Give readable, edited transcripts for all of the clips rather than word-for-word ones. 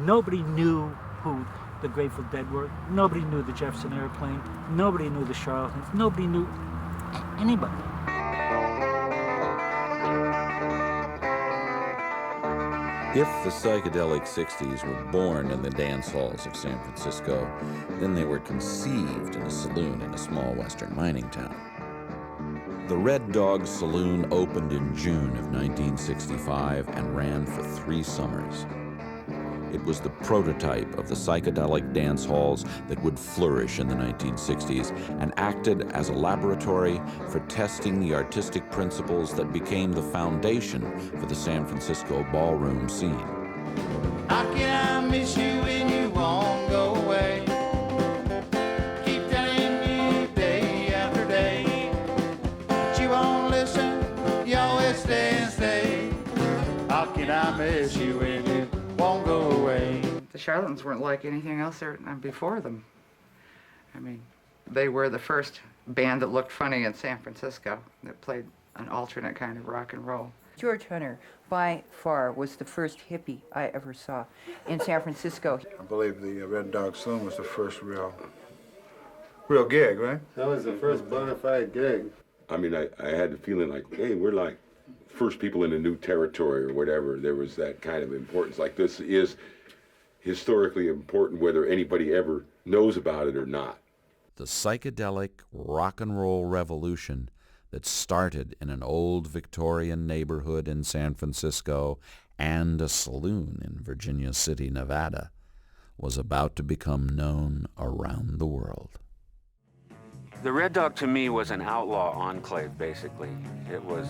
Nobody knew who the Grateful Dead were. Nobody knew the Jefferson Airplane. Nobody knew the Charlatans. Nobody knew anybody. If the psychedelic 60s were born in the dance halls of San Francisco, then they were conceived in a saloon in a small western mining town. The Red Dog Saloon opened in June of 1965 and ran for 3 summers. It was the prototype of the psychedelic dance halls that would flourish in the 1960s and acted as a laboratory for testing the artistic principles that became the foundation for the San Francisco ballroom scene. How can I miss you when you won't go away? Keep telling you day after day, but you won't listen, you always stay and stay. How can I miss you when you won't go away? The Charlatans weren't like anything else there before them. I mean, they were the first band that looked funny in San Francisco, that played an alternate kind of rock and roll. George Hunter, by far, was the first hippie I ever saw in San Francisco. I believe the Red Dog Saloon was the first real gig, right? That was the first bona fide gig. I mean, I had the feeling like, hey, we're like first people in a new territory or whatever. There was that kind of importance. Like, this is historically important whether anybody ever knows about it or not. The psychedelic rock and roll revolution that started in an old Victorian neighborhood in San Francisco and a saloon in Virginia City, Nevada, was about to become known around the world. The Red Dog to me was an outlaw enclave, basically. It was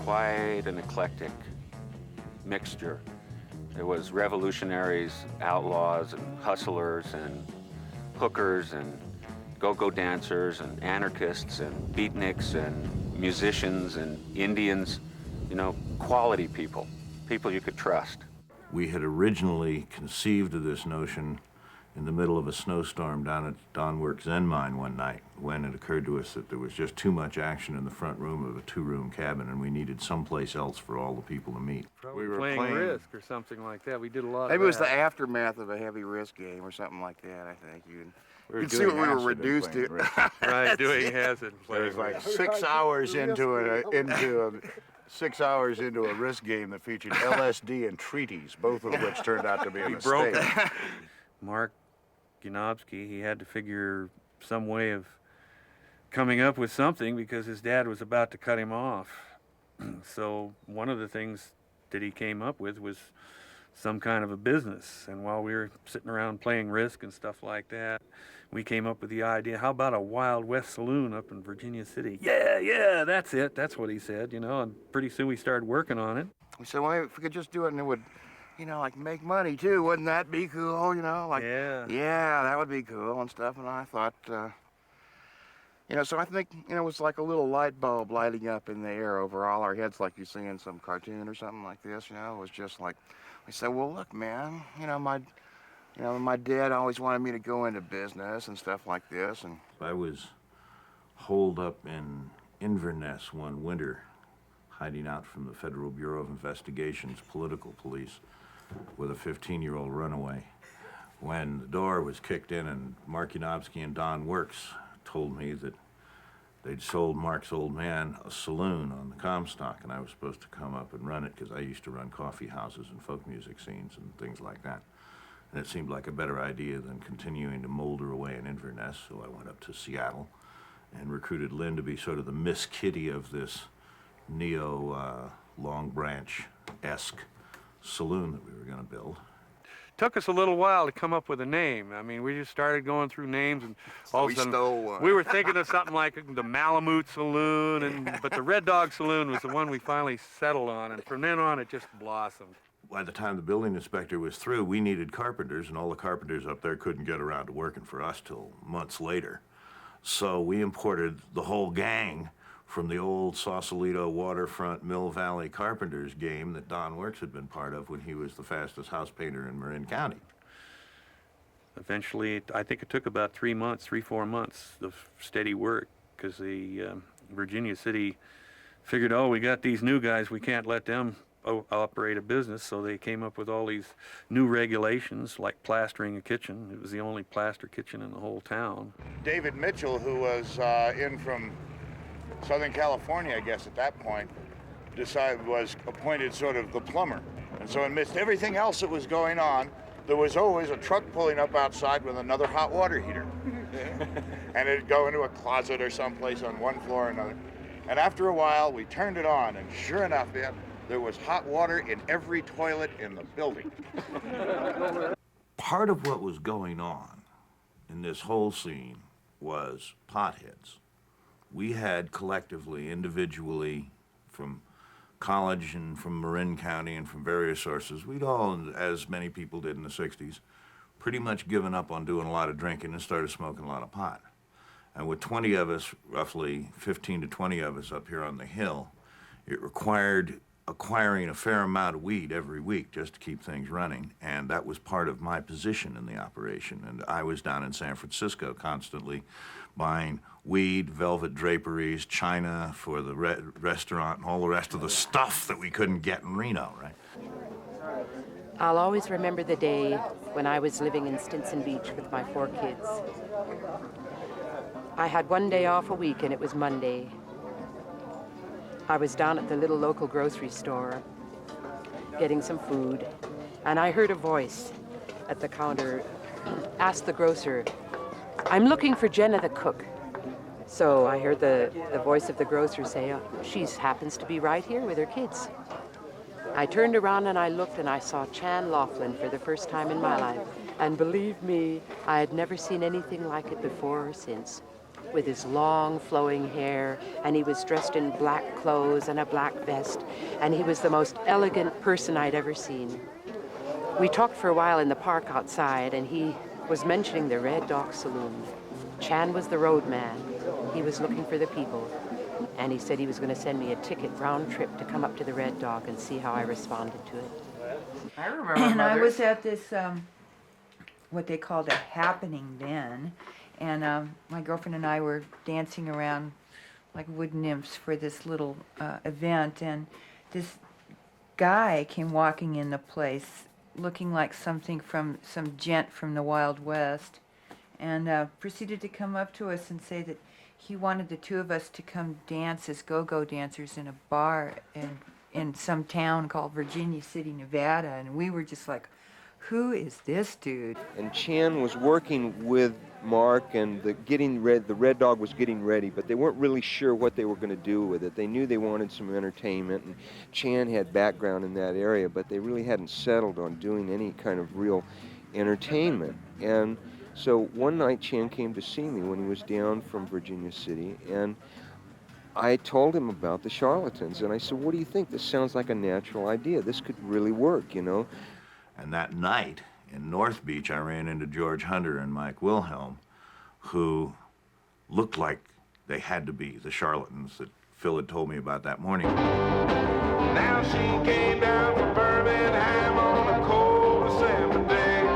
quite an eclectic mixture. There was revolutionaries, outlaws, and hustlers, and hookers, and go-go dancers, and anarchists, and beatniks, and musicians, and Indians. You know, quality people, people you could trust. We had originally conceived of this notion in the middle of a snowstorm down at Don Work's Zen Mine one night, when it occurred to us that there was just too much action in the front room of a 2-room cabin, and we needed someplace else for all the people to meet. We were playing Risk or something like that. We did a lot Maybe of it was that. the aftermath of a heavy Risk game or something like that, I think. You We can see what we were reduced to. Right, doing acid. It was like 6 hours into 6 hours into a Risk game that featured LSD and treaties, both of which turned out to be a mistake. Mark Gunobsky, he had to figure some way of coming up with something because his dad was about to cut him off. So one of the things that he came up with was some kind of a business. And while we were sitting around playing Risk and stuff like that, we came up with the idea, how about a Wild West saloon up in Virginia City? Yeah, that's it. That's what he said, you know, and pretty soon we started working on it. We said, well, if we could just do it and it would, you know, like make money too, wouldn't that be cool, you know? Like, yeah, that would be cool and stuff. And I thought, you know, so I think, you know, it was like a little light bulb lighting up in the air over all our heads like you see in some cartoon or something like this, you know? It was just like, we said, well, look, man, my dad always wanted me to go into business and stuff like this. And I was holed up in Inverness one winter, hiding out from the Federal Bureau of Investigation's political police with a 15-year-old runaway, when the door was kicked in and Mark Gunobsky and Don Works told me that they'd sold Mark's old man a saloon on the Comstock, and I was supposed to come up and run it because I used to run coffee houses and folk music scenes and things like that. And it seemed like a better idea than continuing to molder away in Inverness, so I went up to Seattle and recruited Lynn to be sort of the Miss Kitty of this Long Branch-esque saloon that we were going to build. Took us a little while to come up with a name. I mean, we just started going through names, and all of a sudden stole one. We were thinking of something like the Malamute Saloon, but the Red Dog Saloon was the one we finally settled on, and from then on it just blossomed. By the time the building inspector was through, we needed carpenters, and all the carpenters up there couldn't get around to working for us till months later. So we imported the whole gang from the old Sausalito waterfront Mill Valley Carpenters game that Don Works had been part of when he was the fastest house painter in Marin County. Eventually, I think it took about 3 months, 4 months of steady work, because the Virginia City figured, oh, we got these new guys, we can't let them operate a business, so they came up with all these new regulations, like plastering a kitchen. It was the only plaster kitchen in the whole town. David Mitchell, who was in from Southern California, I guess at that point, was appointed sort of the plumber. And so amidst everything else that was going on, there was always a truck pulling up outside with another hot water heater. And it'd go into a closet or someplace on one floor or another. And after a while, we turned it on, and sure enough, there was hot water in every toilet in the building. Part of what was going on in this whole scene was potheads. We had collectively, individually, from college and from Marin County and from various sources, we'd all, as many people did in the 60s, pretty much given up on doing a lot of drinking and started smoking a lot of pot. And with 20 of us, roughly 15 to 20 of us up here on the hill, it required acquiring a fair amount of weed every week just to keep things running. And that was part of my position in the operation. And I was down in San Francisco constantly buying weed, velvet draperies, china for the restaurant, and all the rest of the stuff that we couldn't get in Reno, right? I'll always remember the day when I was living in Stinson Beach with my 4 kids. I had one day off a week, and it was Monday. I was down at the little local grocery store getting some food, and I heard a voice at the counter ask the grocer, "I'm looking for Jenna the cook." So I heard the voice of the grocer say, "She happens to be right here with her kids." I turned around and I looked, and I saw Chan Laughlin for the first time in my life. And believe me, I had never seen anything like it before or since. With his long flowing hair, and he was dressed in black clothes and a black vest, and he was the most elegant person I'd ever seen. We talked for a while in the park outside, and he was mentioning the Red Dog Saloon. Chan was the road man. He was looking for the people, and he said he was going to send me a ticket round trip to come up to the Red Dog and see how I responded to it. I remember And I Mother. was at this, what they called a happening then, and my girlfriend and I were dancing around like wood nymphs for this little event, and this guy came walking in the place looking like something from some gent from the Wild West, and proceeded to come up to us and say that he wanted the 2 of us to come dance as go-go dancers in a bar in some town called Virginia City, Nevada, and we were just like, who is this dude? And Chan was working with Mark, and the Red Dog was getting ready, but they weren't really sure what they were going to do with it. They knew they wanted some entertainment, and Chan had background in that area, but they really hadn't settled on doing any kind of real entertainment. And so one night Chan came to see me when he was down from Virginia City, and I told him about the Charlatans, and I said, "What do you think? This sounds like a natural idea. This could really work, you know." And that night in North Beach, I ran into George Hunter and Mike Wilhelm, who looked like they had to be the charlatans that Phil had told me about that morning. Now she came down from Birmingham on a cold December day.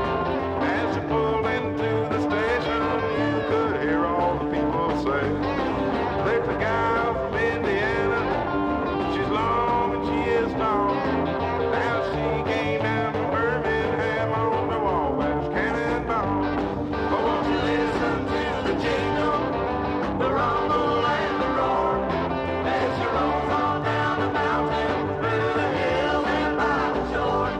As she pulled into the station, you could hear all the people say, "There's a gal from Indiana, she's long and she is tall." Now she came down from Birmingham on the wall, West Cannonball. Oh, won't you listen to the jingle, the rumble and the roar, as she rolls on down the mountain, through the hills and by the shore.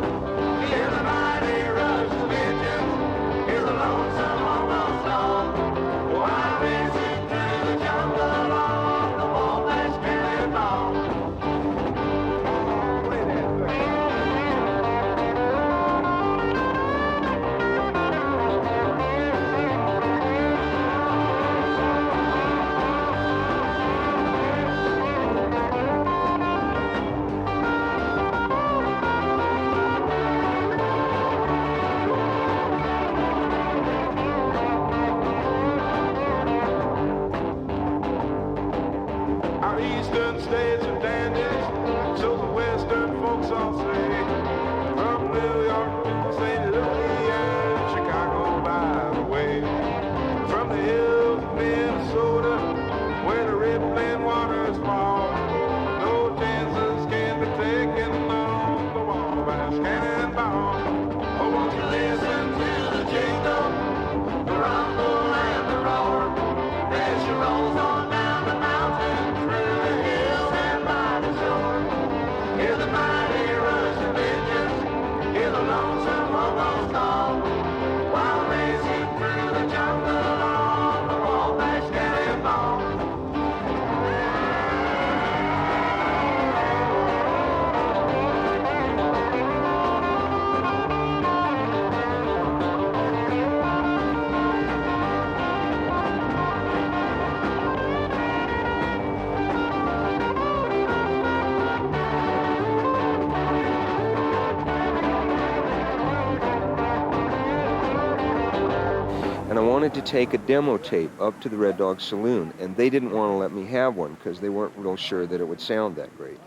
wanted to take a demo tape up to the Red Dog Saloon, and they didn't want to let me have one because they weren't real sure that it would sound that great.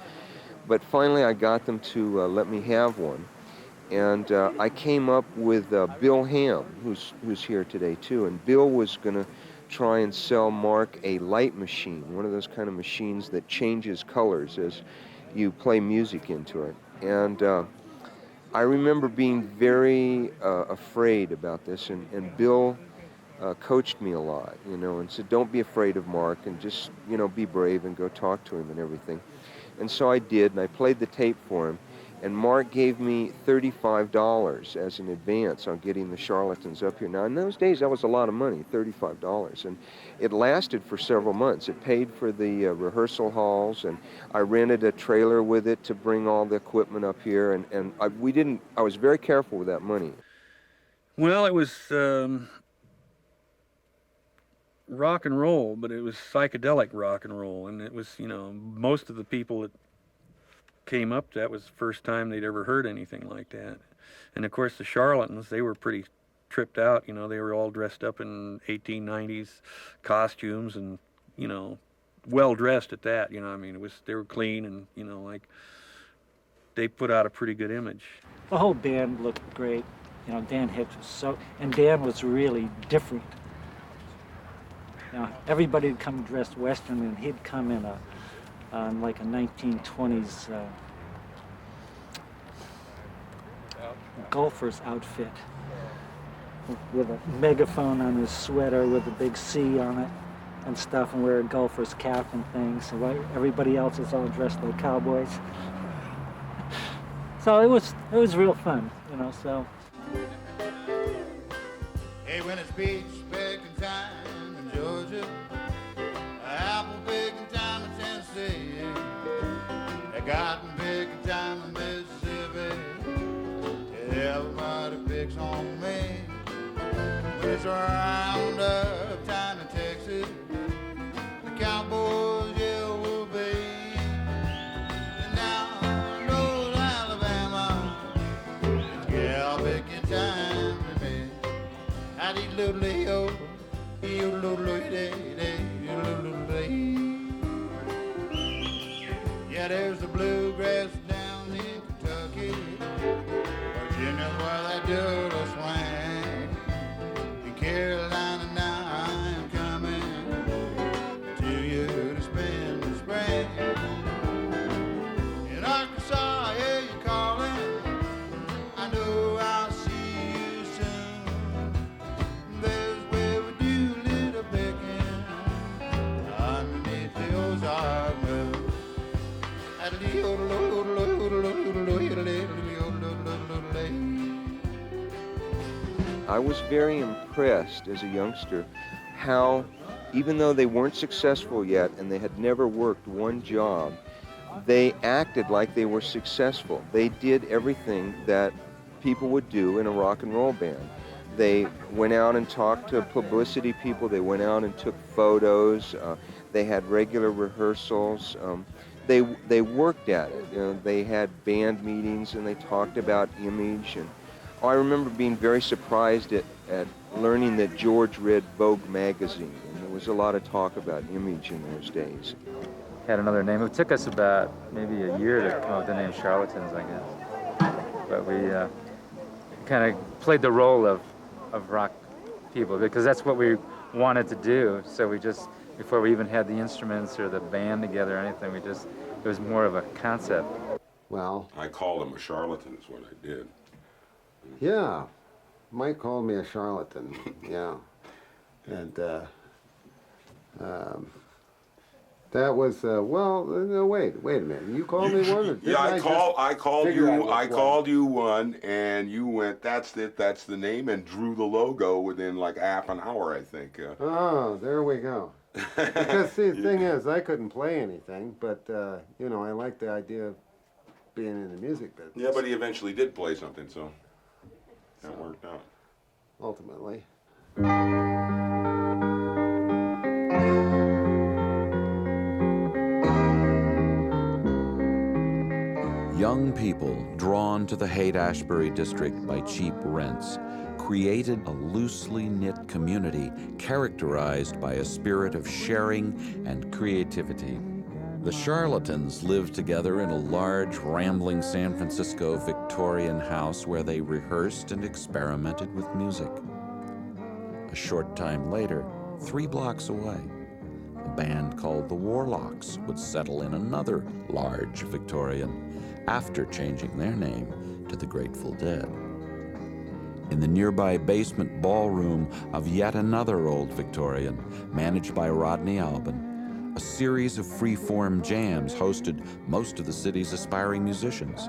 But finally I got them to let me have one, and I came up with Bill Ham, who's here today too, and Bill was going to try and sell Mark a light machine, one of those kind of machines that changes colors as you play music into it. And I remember being very afraid about this, and Bill coached me a lot, you know, and said, don't be afraid of Mark, and just, you know, be brave and go talk to him and everything. And so I did, and I played the tape for him, and Mark gave me $35 as an advance on getting the Charlatans up here. Now, in those days, that was a lot of money, $35, and it lasted for several months. It paid for the rehearsal halls, and I rented a trailer with it to bring all the equipment up here, and I was very careful with that money. Well, it was rock and roll, but it was psychedelic rock and roll, and it was, you know, most of the people that came up, that was the first time they'd ever heard anything like that. And of course the Charlatans, they were pretty tripped out, you know, they were all dressed up in 1890s costumes and, you know, well dressed at that, you know, I mean, they were clean and, you know, like, they put out a pretty good image. The whole band looked great. You know, Dan Hicks was and Dan was really different. You know, everybody would come dressed Western, and he'd come in like a 1920s golfer's outfit with a megaphone on his sweater with a big C on it and stuff, and wear a golfer's cap and things. So everybody else is all dressed like cowboys. So it was real fun, you know. So. Hey, when it's peach picking time in Georgia, apple picking time in Tennessee, cotton picking time in Mississippi, everybody picks on me. When it's roundup time in Texas, the cowboys yell will be. And down goes Alabama, it's gal picking time to me. Howdy doodly yo, yo doodly day day, yo doodly. Yeah, there's the bluegrass down in Kentucky, Virginia's where they do the swing. In Carolina now I am coming to you to spend the spring. In Arkansas, yeah, you're calling, I know I'll see you soon. There's where we do little picking underneath the Ozark Moon. I was very impressed as a youngster how, even though they weren't successful yet and they had never worked one job, they acted like they were successful. They did everything that people would do in a rock and roll band. They went out and talked to publicity people. They went out and took photos. They had regular rehearsals. They worked at it. You know, they had band meetings and they talked about image. And I remember being very surprised at learning that George read Vogue magazine, and there was a lot of talk about image in those days. Had another name. It took us about maybe a year to come up with the name Charlatans, I guess. But we kind of played the role of rock people because that's what we wanted to do. So we just, before we even had the instruments or the band together or anything, it was more of a concept. Well, I called him a charlatan is what I did. Yeah, Mike called me a charlatan, yeah. And that was, well, no, wait a minute. You called me one? Yeah, I called you one, and you went, that's it, that's the name, and drew the logo within like half an hour, I think. Oh, there we go. Because, see, the thing is, I couldn't play anything, but, you know, I liked the idea of being in the music business. Yeah, but he eventually did play something, so that worked out. Ultimately. Young people drawn to the Haight-Ashbury district by cheap rents created a loosely knit community characterized by a spirit of sharing and creativity. The Charlatans lived together in a large, rambling San Francisco Victorian house where they rehearsed and experimented with music. A short time later, 3 blocks away, a band called the Warlocks would settle in another large Victorian after changing their name to the Grateful Dead. In the nearby basement ballroom of yet another old Victorian, managed by Rodney Albin, a series of free-form jams hosted most of the city's aspiring musicians.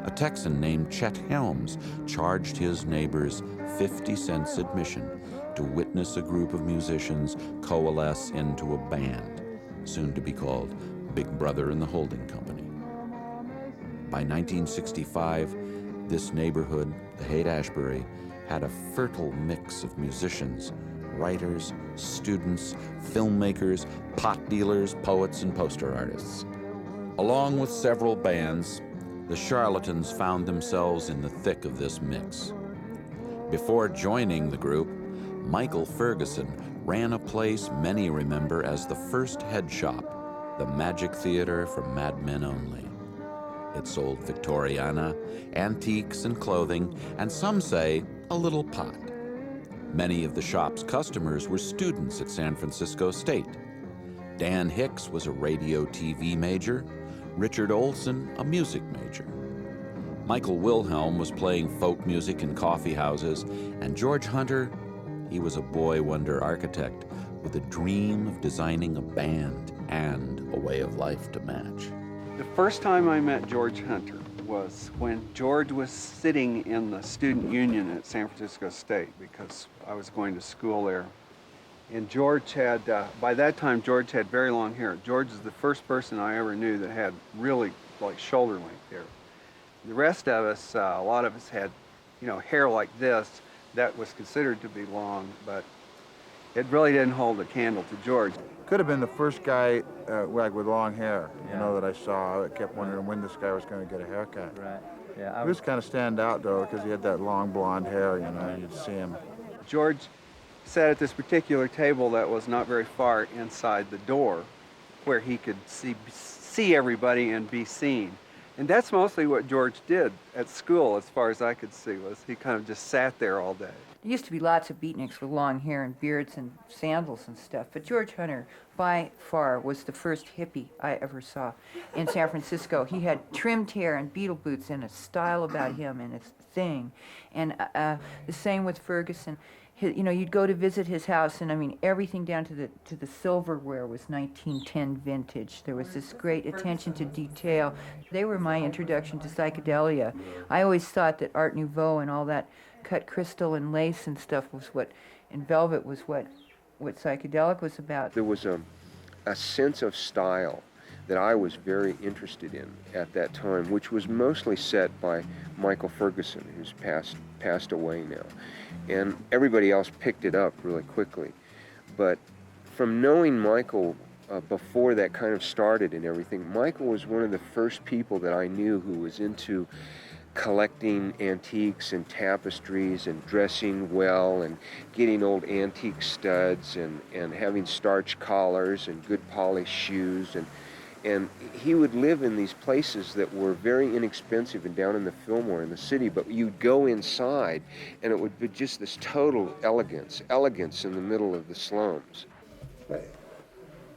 A Texan named Chet Helms charged his neighbors 50 cents admission to witness a group of musicians coalesce into a band, soon to be called Big Brother and the Holding Company. By 1965, this neighborhood, the Haight-Ashbury, had a fertile mix of musicians, writers, students, filmmakers, pot dealers, poets, and poster artists. Along with several bands, the Charlatans found themselves in the thick of this mix. Before joining the group, Michael Ferguson ran a place many remember as the first head shop, the Magic Theater for madmen only. It sold Victoriana, antiques and clothing, and some say a little pot. Many of the shop's customers were students at San Francisco State. Dan Hicks was a radio TV major, Richard Olson a music major. Michael Wilhelm was playing folk music in coffee houses, and George Hunter, he was a boy wonder architect with a dream of designing a band and a way of life to match. The first time I met George Hunter was when George was sitting in the student union at San Francisco State, because I was going to school there. And George had, by that time, George had very long hair. George is the first person I ever knew that had really like shoulder length hair. The rest of us, a lot of us had, hair like this that was considered to be long, but it really didn't hold a candle to George. Could have been the first guy with long hair, that I saw. I kept wondering when this guy was going to get a haircut. Right. Yeah. He was kind of stand out though, because he had that long blonde hair. You'd see him. George sat at this particular table that was not very far inside the door, where he could see everybody and be seen. And that's mostly what George did at school, as far as I could see, was he kind of just sat there all day. There used to be lots of beatniks with long hair and beards and sandals and stuff, but George Hunter, by far, was the first hippie I ever saw in San Francisco. He had trimmed hair and beetle boots and a style about him and a thing. And the same with Ferguson. You'd go to visit his house, and everything down to the silverware was 1910 vintage. There was this great attention to detail. They were my introduction to psychedelia. I always thought that Art Nouveau and all that cut crystal and lace and stuff and velvet was what psychedelic was about. There was a sense of style that I was very interested in at that time, which was mostly set by Michael Ferguson, who's passed away now. And everybody else picked it up really quickly. But from knowing Michael before that kind of started and everything, Michael was one of the first people that I knew who was into collecting antiques and tapestries and dressing well and getting old antique studs and having starch collars and good polished shoes. And he would live in these places that were very inexpensive and down in the Fillmore in the city, but you'd go inside and it would be just this total elegance in the middle of the slums. It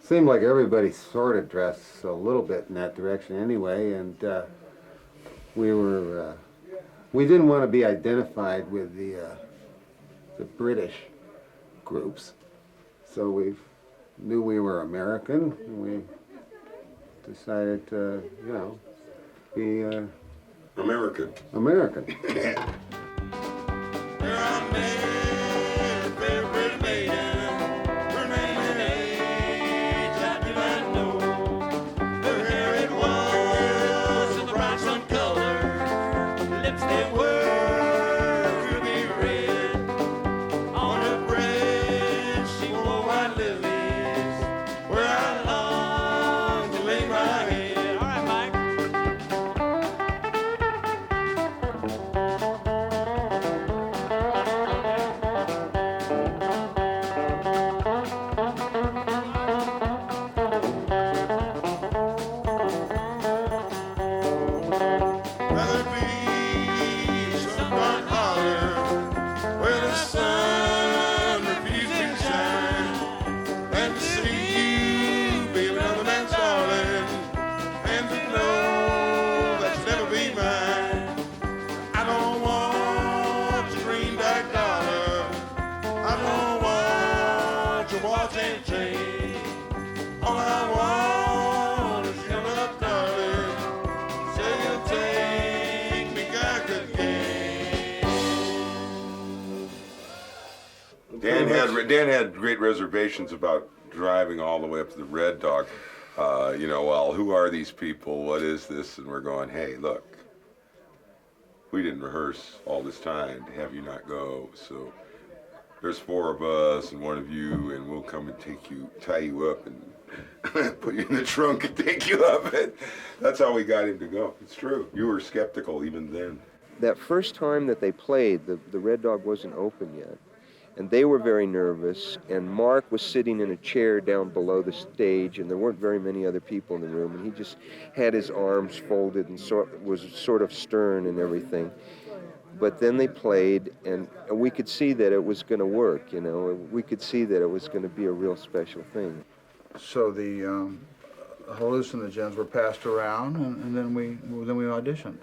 seemed like everybody sort of dressed a little bit in that direction anyway, and we didn't want to be identified with the British groups, so we knew we were American, and we decided to, be American. American. Dan had great reservations about driving all the way up to the Red Dog. You know, well, who are these people? What is this? And we're going, hey, look, we didn't rehearse all this time to have you not go. So there's 4 of us and 1 of you, and we'll come and tie you up and put you in the trunk and take you up. And that's how we got him to go. It's true. You were skeptical even then. That first time that they played, the Red Dog wasn't open yet. And they were very nervous, and Mark was sitting in a chair down below the stage, and there weren't very many other people in the room, and he just had his arms folded and was sort of stern and everything. But then they played, and we could see that it was going to work, you know. We could see that it was going to be a real special thing. So the hallucinogens were passed around, and then we auditioned.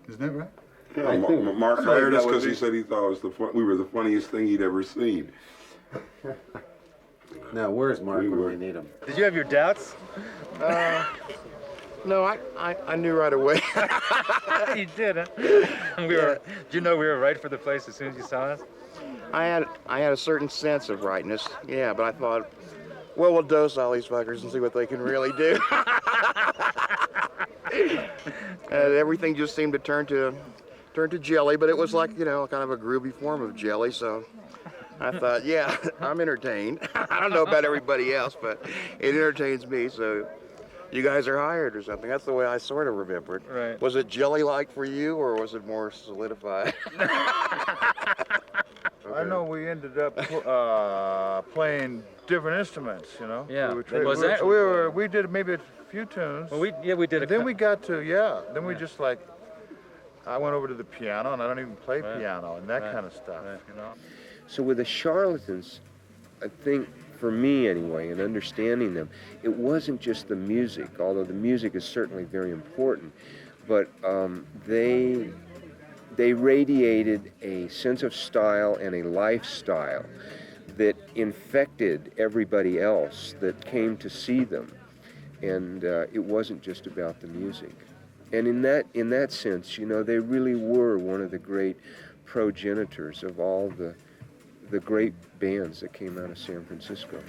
Isn't that right? Yeah, Mark hired us because he said he thought it was we were the funniest thing he'd ever seen. Now, where's Mark when we need him? Did you have your doubts? No, I knew right away. You did, huh? Did you know we were right for the place as soon as you saw us? I had a certain sense of rightness, yeah, but I thought, well, we'll dose all these fuckers and see what they can really do. And everything just seemed to turn to jelly, but it was like, you know, kind of a groovy form of jelly, so I thought, yeah, I'm entertained. I don't know about everybody else, but it entertains me, so you guys are hired or something. That's the way I sort of remember it. Right. Was it jelly-like for you, or was it more solidified? I know we ended up playing different instruments, you know. Yeah. We did maybe a few tunes. Well, we did. Then we got to we just like, I went over to the piano, and I don't even play piano and that kind of stuff, you know. So with the Charlatans, I think, for me anyway, in understanding them, it wasn't just the music, although the music is certainly very important, but they radiated a sense of style and a lifestyle that infected everybody else that came to see them. And it wasn't just about the music. And in that sense, you know, they really were one of the great progenitors of all the great bands that came out of San Francisco.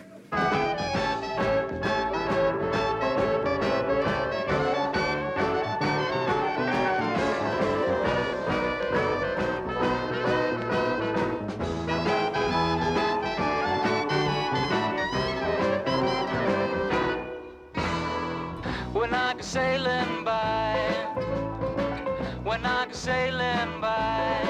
When I go sailing by, when I go sailing by,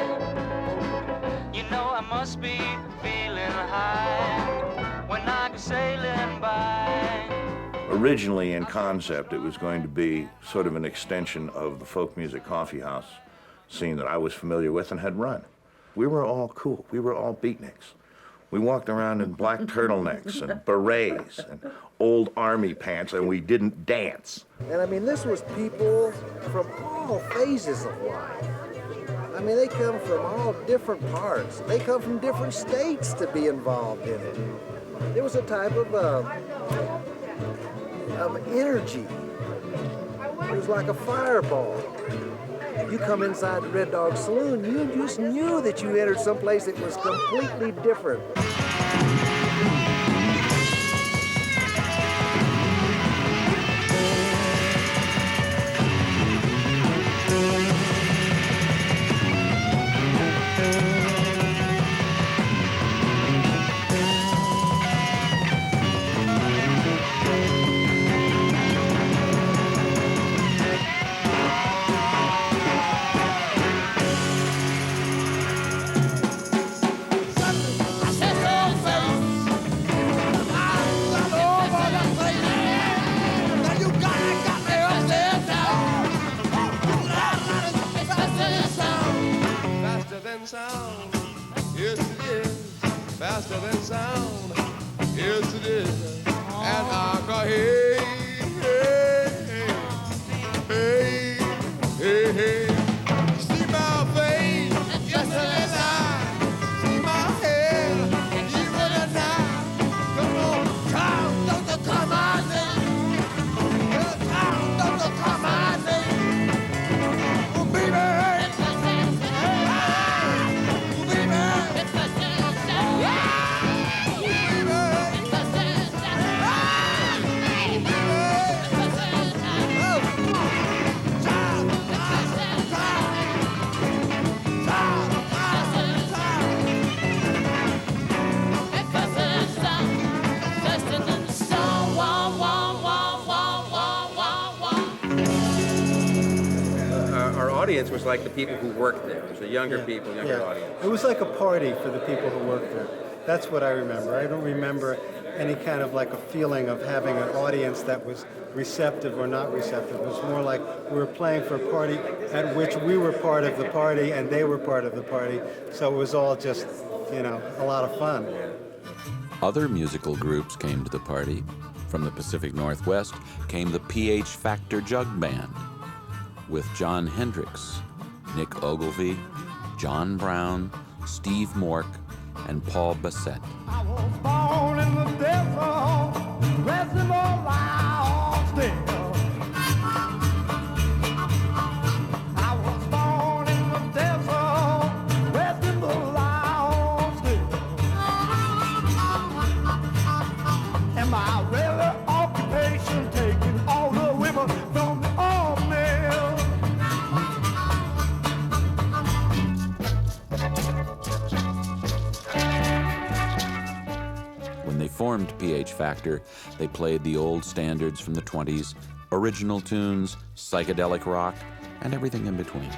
you know I must be feeling high. When I go sailing by. Originally, in concept, it was going to be sort of an extension of the folk music coffee house scene that I was familiar with and had run. We were all cool. We were all beatniks. We walked around in black turtlenecs and berets and old army pants, and we didn't dance. And I mean, this was people from all phases of life. I mean, they come from all different parts. They come from different states to be involved in it. There was a type of energy. It was like a fireball. You come inside the Red Dog Saloon, you just knew that you entered someplace that was completely different. Sound, yes it is, faster than sound, yes it is, and I go hey, hey, hey, hey, hey, see my face, just as I see my head, even at night, come on, town, don't come on, town, don't come on, oh baby. audience was like the people who worked there. It was the younger people, younger audience. It was like a party for the people who worked there. That's what I remember. I don't remember any kind of like a feeling of having an audience that was receptive or not receptive. It was more like we were playing for a party at which we were part of the party and they were part of the party. So it was all just, you know, a lot of fun. Other musical groups came to the party. From the Pacific Northwest came the PH Factor Jug Band with Jon Hendricks, Nick Ogilvie, John Brown, Steve Mork, and Paul Bassett. I was born in the desert, resting on my still. I was born in the desert, resting on my still. And my regular occupation taking all the women from the old mill. When they formed PH Factor, they played the old standards from the 20s, original tunes, psychedelic rock, and everything in between.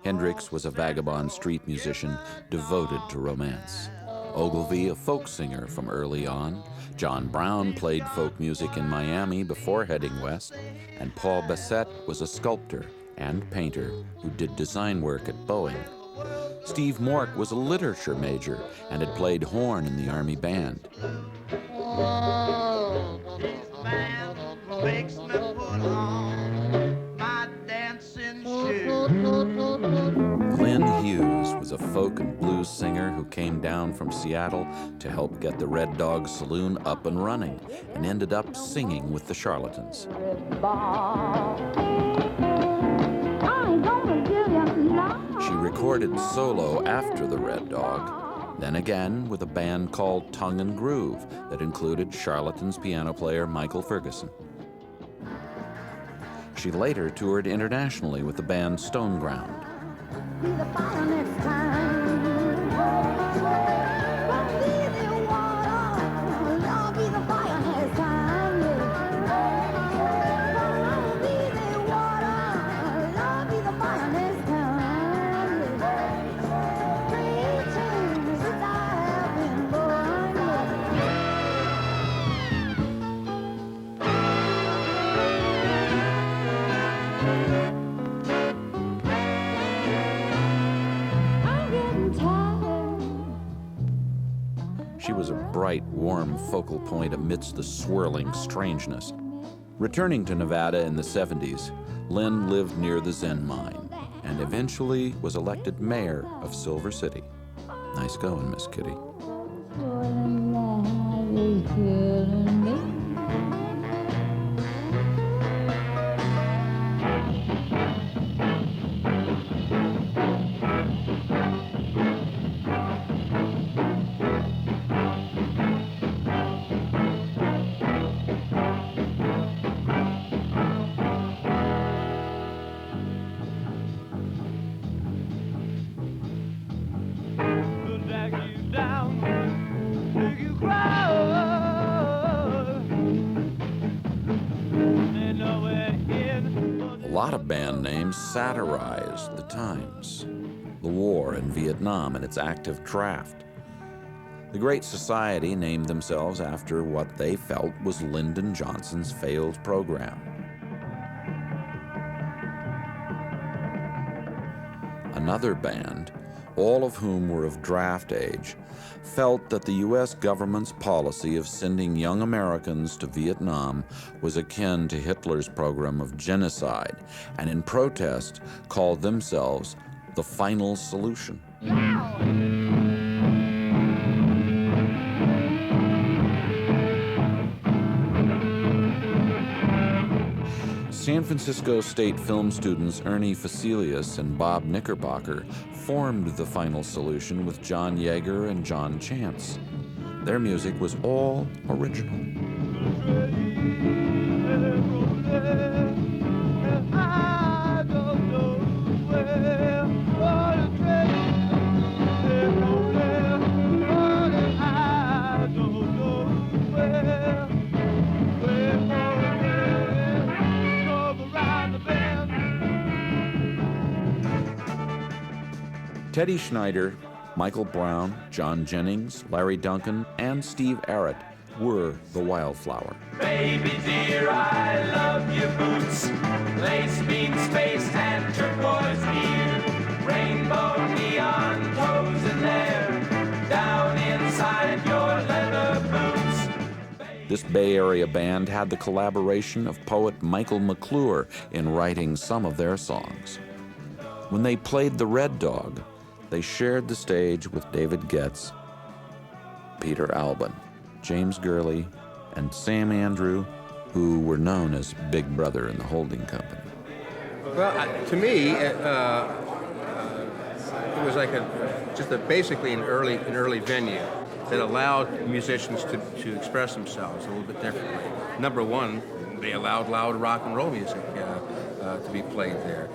Hendricks was a vagabond street musician devoted to romance. Ogilvie, a folk singer from early on. John Brown played folk music in Miami before heading west. And Paul Bassett was a sculptor and painter who did design work at Boeing. Steve Mork was a literature major and had played horn in the Army band. Makes me put on my dancing shoes. Lynn Hughes was a folk and blues singer who came down from Seattle to help get the Red Dog Saloon up and running and ended up singing with the Charlatans. She recorded solo after the Red Dog, then again with a band called Tongue and Groove that included Charlatans piano player Michael Ferguson. She later toured internationally with the band Stoneground. She was a bright, warm focal point amidst the swirling strangeness. Returning to Nevada in the 70s, Lynn lived near the Zen mine and eventually was elected mayor of Silver City. Nice going, Miss Kitty. A lot of band names satirized the times, the war in Vietnam and its active draft. The Great Society named themselves after what they felt was Lyndon Johnson's failed program. Another band, all of whom were of draft age, felt that the U.S. government's policy of sending young Americans to Vietnam was akin to Hitler's program of genocide, and in protest called themselves the Final Solution. San Francisco State film students Ernie Facilius and Bob Knickerbocker formed the Final Solution with John Yeager and John Chance. Their music was all original. Teddy Schneider, Michael Brown, John Jennings, Larry Duncan, and Steve Arrett were the Wildflower. Baby dear, I love your boots. Lace beam space and turquoise ear. Rainbow neon toes in there. Down inside your leather boots. This Bay Area band had the collaboration of poet Michael McClure in writing some of their songs. When they played the Red Dog, they shared the stage with David Getz, Peter Albin, James Gurley, and Sam Andrew, who were known as Big Brother in the holding company. Well, to me, it was like basically an early venue that allowed musicians to express themselves a little bit differently. Number one, they allowed loud rock and roll music to be played there.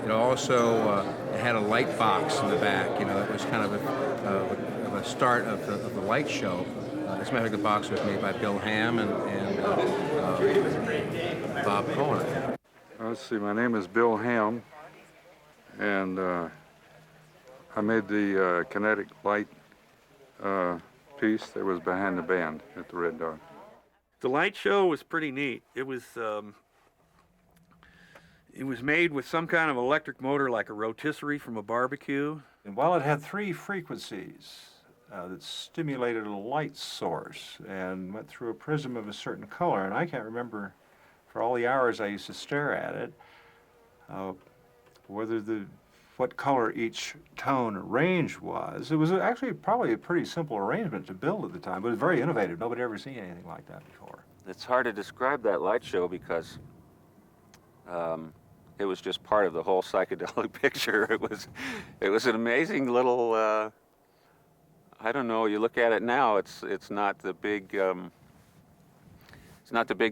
It also had a light box in the back. You know, it was kind of a start of the light show. As a matter of fact, the box was made by Bill Ham and Bob Cohen. Let's see, my name is Bill Ham, and I made the kinetic light piece that was behind the band at the Red Dog. The light show was pretty neat. It was made with some kind of electric motor, like a rotisserie from a barbecue. And while it had 3 frequencies that stimulated a light source and went through a prism of a certain color, and I can't remember for all the hours I used to stare at it, what color each tone range was. It was actually probably a pretty simple arrangement to build at the time, but it was very innovative. Nobody had ever seen anything like that before. It's hard to describe that light show because it was just part of the whole psychedelic picture. It was an amazing little, I don't know, you look at it now, it's not the big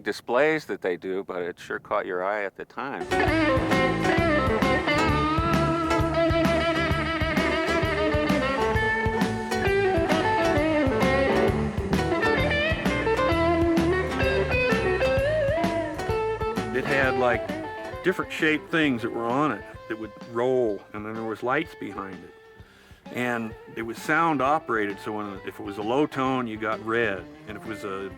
displays that they do, but it sure caught your eye at the time. It had like different shaped things that were on it that would roll, and then there was lights behind it. And it was sound operated, so if it was a low tone, you got red, and if it was a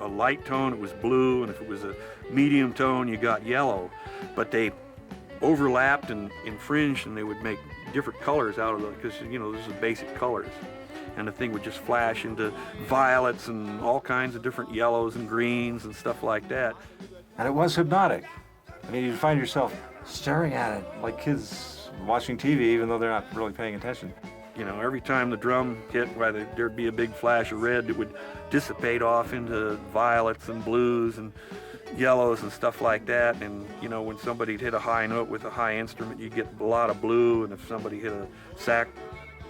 light tone, it was blue, and if it was a medium tone, you got yellow. But they overlapped and infringed, and they would make different colors out of it, because, you know, those are basic colors. And the thing would just flash into violets and all kinds of different yellows and greens and stuff like that. And it was hypnotic. I mean, you'd find yourself staring at it like kids watching TV, even though they're not really paying attention. You know, every time the drum hit, there'd be a big flash of red that would dissipate off into violets and blues and yellows and stuff like that. And, you know, when somebody'd hit a high note with a high instrument, you'd get a lot of blue. And if somebody hit a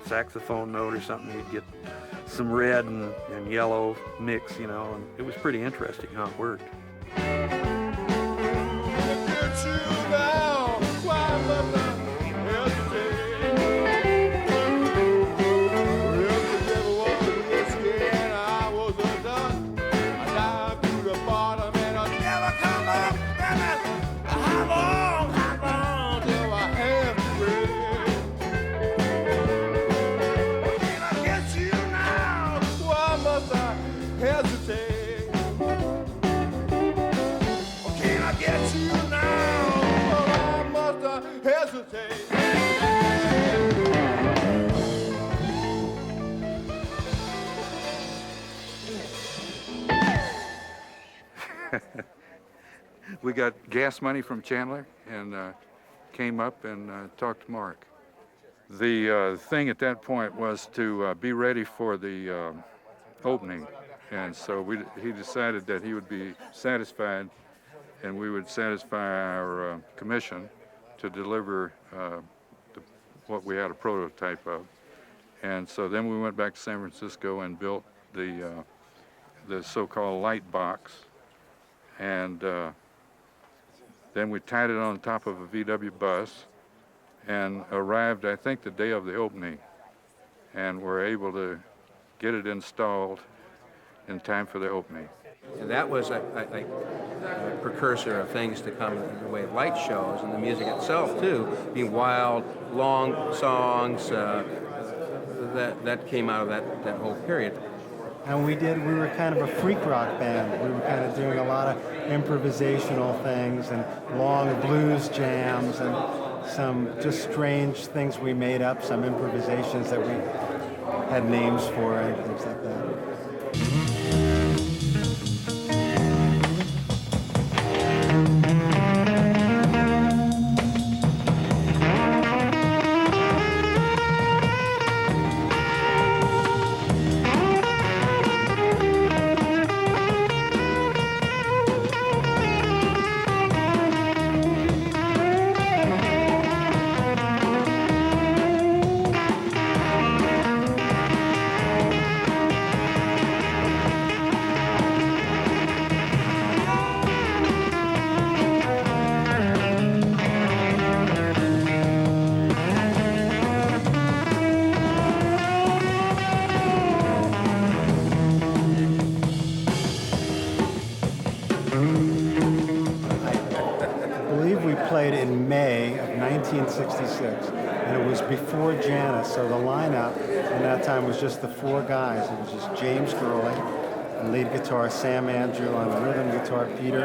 saxophone note or something, you'd get some red and yellow mix, you know. And it was pretty interesting how it worked. We got gas money from Chandler and came up and talked to Mark. The thing at that point was to be ready for the opening, and so he decided that he would be satisfied and we would satisfy our commission to deliver what we had a prototype of. And so then we went back to San Francisco and built the so-called light box, and then we tied it on top of a VW bus and arrived, I think, the day of the opening, and were able to get it installed in time for the opening. And that was a precursor of things to come in the way of light shows, and the music itself, too, being wild, long songs that came out of that whole period. And we were kind of a freak rock band. We were kind of doing a lot of improvisational things and long blues jams and some just strange things we made up, some improvisations that we had names for and things like that. Played in May of 1966, and it was before Janice, so the lineup in that time was just the four guys. It was just James Gurley on lead guitar, Sam Andrew on rhythm guitar, Peter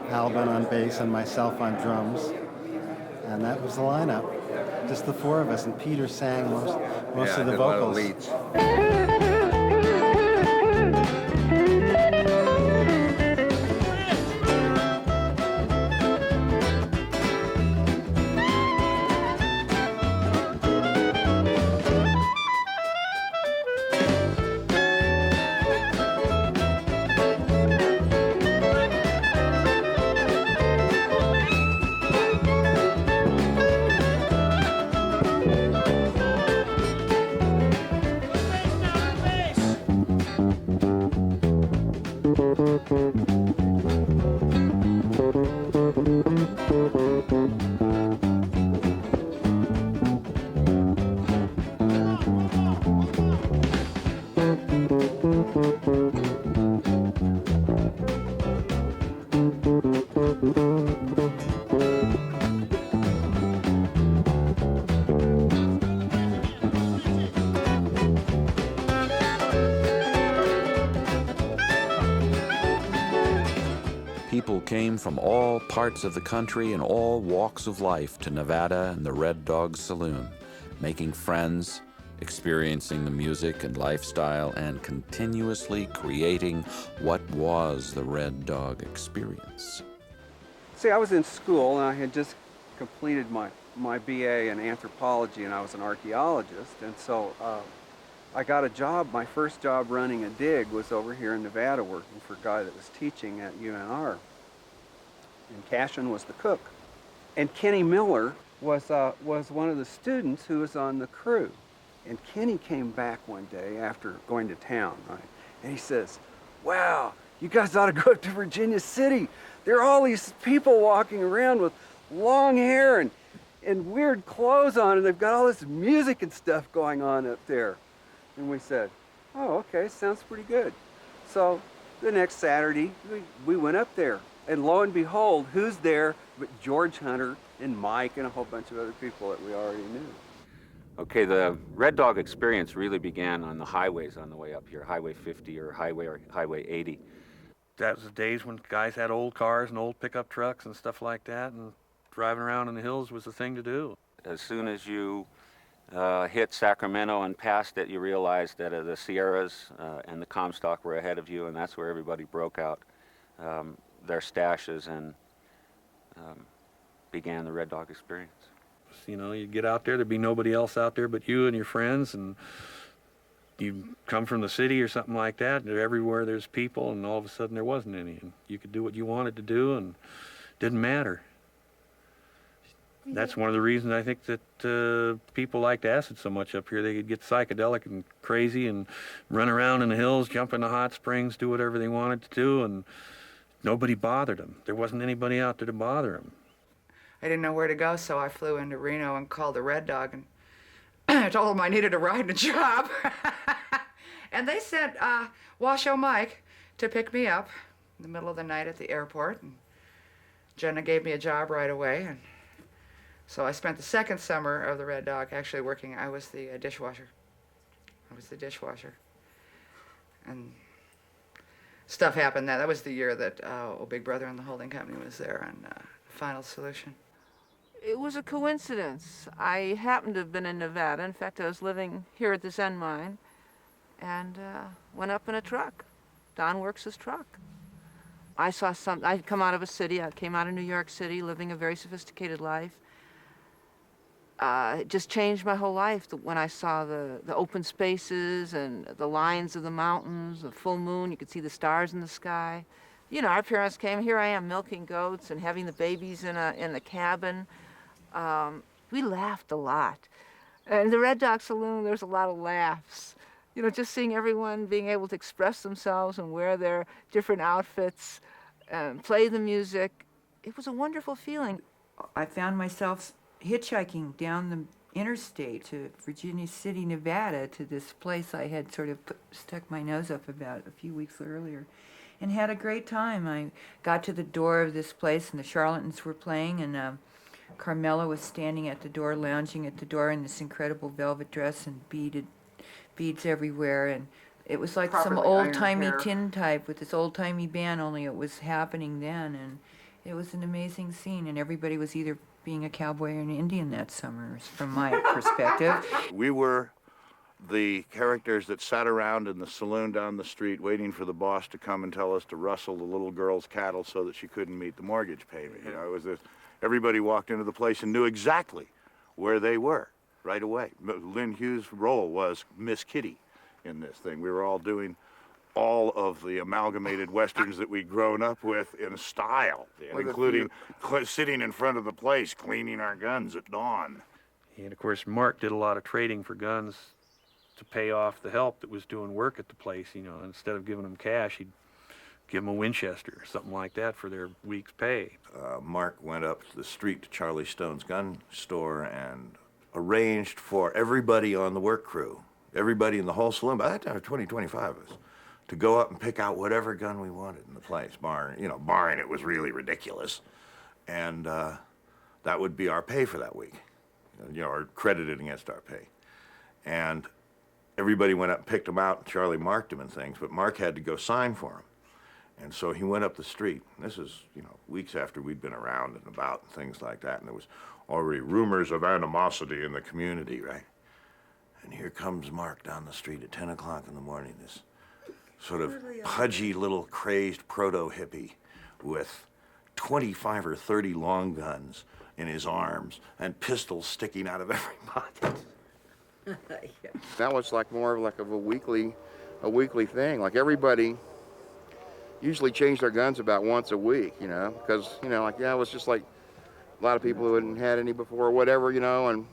Albin on bass, and myself on drums. And that was the lineup, just the four of us, and Peter sang most of the vocals. A lot of leads. People came from all parts of the country and all walks of life to Nevada and the Red Dog Saloon, making friends, experiencing the music and lifestyle, and continuously creating what was the Red Dog experience. See, I was in school and I had just completed my BA in anthropology, and I was an archaeologist, and so I got a job. My first job running a dig was over here in Nevada, working for a guy that was teaching at UNR. And Cashin was the cook. And Kenny Miller was one of the students who was on the crew. And Kenny came back one day after going to town, right? And he says, "Wow, you guys ought to go up to Virginia City. There are all these people walking around with long hair and weird clothes on, and they've got all this music and stuff going on up there." And we said, "Oh, okay, sounds pretty good." So the next Saturday, we went up there. And lo and behold, who's there but George Hunter and Mike and a whole bunch of other people that we already knew. Okay, the Red Dog experience really began on the highways on the way up here, Highway 50 or Highway 80. That was the days when guys had old cars and old pickup trucks and stuff like that, and driving around in the hills was the thing to do. As soon as you hit Sacramento and passed it, you realized that the Sierras and the Comstock were ahead of you, and that's where everybody broke out their stashes and began the Red Dog experience. You know, you get out there, there'd be nobody else out there but you and your friends, and you come from the city or something like that, and everywhere there's people, and all of a sudden there wasn't any, and you could do what you wanted to do, and Didn't matter. That's one of the reasons I think that people liked acid so much up here. They could get psychedelic and crazy and run around in the hills, jump in the hot springs, do whatever they wanted to do, and nobody bothered them. There wasn't anybody out there to bother them. I didn't know where to go, so I flew into Reno and called the Red Dog, and I told them I needed a ride and a job. And they sent Washoe Mike to pick me up in the middle of the night at the airport. And Jenna gave me a job right away. And so I spent the second summer of the Red Dog actually working. I was the dishwasher. And stuff happened that was the year that Big Brother and the holding company was there on Final Solution. It was a coincidence. I happened to have been in Nevada. In fact, I was living here at this end mine and went up in a truck, Don Works' truck. I saw I'd come out of a city. I came out of New York City, living a very sophisticated life. It just changed my whole life when I saw the open spaces and the lines of the mountains, the full moon. You could see the stars in the sky. You know, our parents came. Here I am milking goats and having the babies in the cabin. We laughed a lot. And the Red Dog Saloon, there's a lot of laughs. You know, just seeing everyone being able to express themselves and wear their different outfits and play the music. It was a wonderful feeling. I found myself hitchhiking down the interstate to Virginia City, Nevada, to this place I had sort of stuck my nose up about a few weeks earlier, and had a great time. I got to the door of this place, and the Charlatans were playing, and Carmela was standing at the door, lounging at the door in this incredible velvet dress and beads everywhere, and it was like some old-timey tintype with this old-timey band, only it was happening then, and it was an amazing scene, and everybody was either being a cowboy or an Indian that summer, from my perspective. We were the characters that sat around in the saloon down the street waiting for the boss to come and tell us to rustle the little girl's cattle so that she couldn't meet the mortgage payment. You know, it was this, everybody walked into the place and knew exactly where they were right away. Lynn Hughes' role was Miss Kitty in this thing. We were all doing all of the amalgamated westerns that we'd grown up with in style, including sitting in front of the place, cleaning our guns at dawn. And of course, Mark did a lot of trading for guns to pay off the help that was doing work at the place. You know, instead of giving them cash, he'd give them a Winchester or something like that for their week's pay. Mark went up the street to Charlie Stone's gun store and arranged for everybody on the work crew, everybody in the whole saloon, by that time 25 of us, to go up and pick out whatever gun we wanted in the place, barring it was really ridiculous. And that would be our pay for that week, or credited against our pay. And everybody went up and picked them out, and Charlie marked them and things, but Mark had to go sign for them. And so he went up the street. This is, weeks after we'd been around and about and things like that, and there was already rumors of animosity in the community, right? And here comes Mark down the street at 10 o'clock in the morning, this sort of pudgy little crazed proto-hippie with 25 or 30 long guns in his arms and pistols sticking out of every pocket. That was like more of a weekly thing. Like everybody usually changed their guns about once a week, because, it was just like a lot of people who hadn't had any before or whatever, and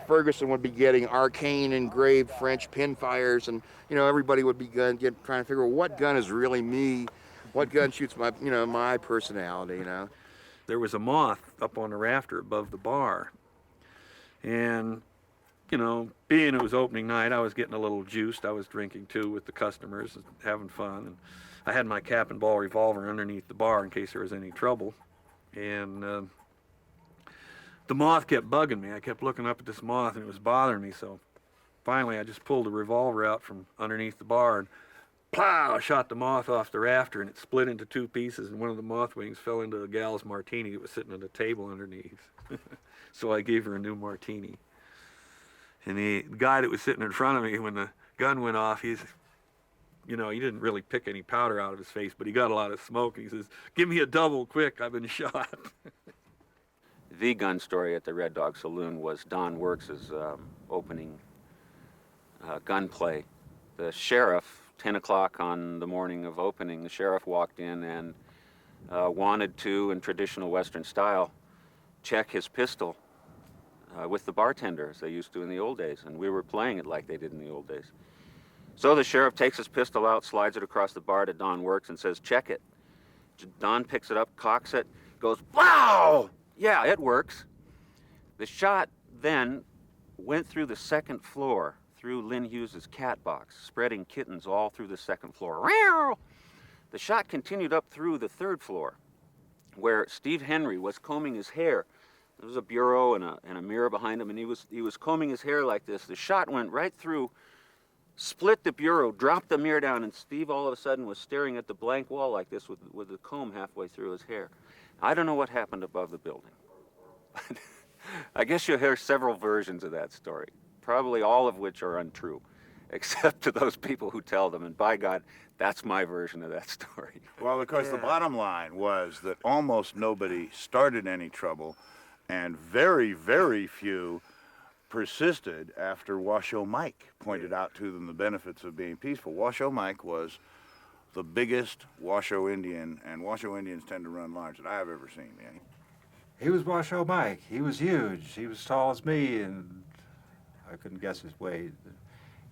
Ferguson would be getting arcane engraved French pinfires, and everybody would be trying to figure out what gun is really me, what gun shoots my my personality. There was a moth up on the rafter above the bar, and being it was opening night, I was getting a little juiced. I was drinking too with the customers, and having fun, and I had my cap and ball revolver underneath the bar in case there was any trouble, and the moth kept bugging me. I kept looking up at this moth, and it was bothering me, so finally I just pulled the revolver out from underneath the bar, and plow, shot the moth off the rafter, and it split into two pieces, and one of the moth wings fell into a gal's martini that was sitting on the table underneath. So I gave her a new martini. And the guy that was sitting in front of me when the gun went off, he didn't really pick any powder out of his face, but he got a lot of smoke, and he says, "Give me a double, quick, I've been shot." The gun story at the Red Dog Saloon was Don Works' opening gun play. The sheriff, 10 o'clock on the morning of opening, the sheriff walked in and wanted to, in traditional Western style, check his pistol with the bartender, as they used to in the old days, and we were playing it like they did in the old days. So the sheriff takes his pistol out, slides it across the bar to Don Works, and says, check it. Don picks it up, cocks it, goes, wow! Yeah, it works. The shot then went through the second floor, through Lynn Hughes's cat box, spreading kittens all through the second floor. The shot continued up through the third floor, where Steve Henry was combing his hair. There was a bureau and a mirror behind him, and he was combing his hair like this. The shot went right through, split the bureau, dropped the mirror down, and Steve all of a sudden was staring at the blank wall like this with the comb halfway through his hair. I don't know what happened above the building. I guess you'll hear several versions of that story, probably all of which are untrue, except to those people who tell them, and by God, that's my version of that story. Well, of course, the bottom line was that almost nobody started any trouble, and very, very few persisted after Washoe Mike pointed out to them the benefits of being peaceful. Washoe Mike was the biggest Washoe Indian, and Washoe Indians tend to run large, that I have ever seen. Yeah. He was Washoe Mike. He was huge. He was as tall as me, and I couldn't guess his weight.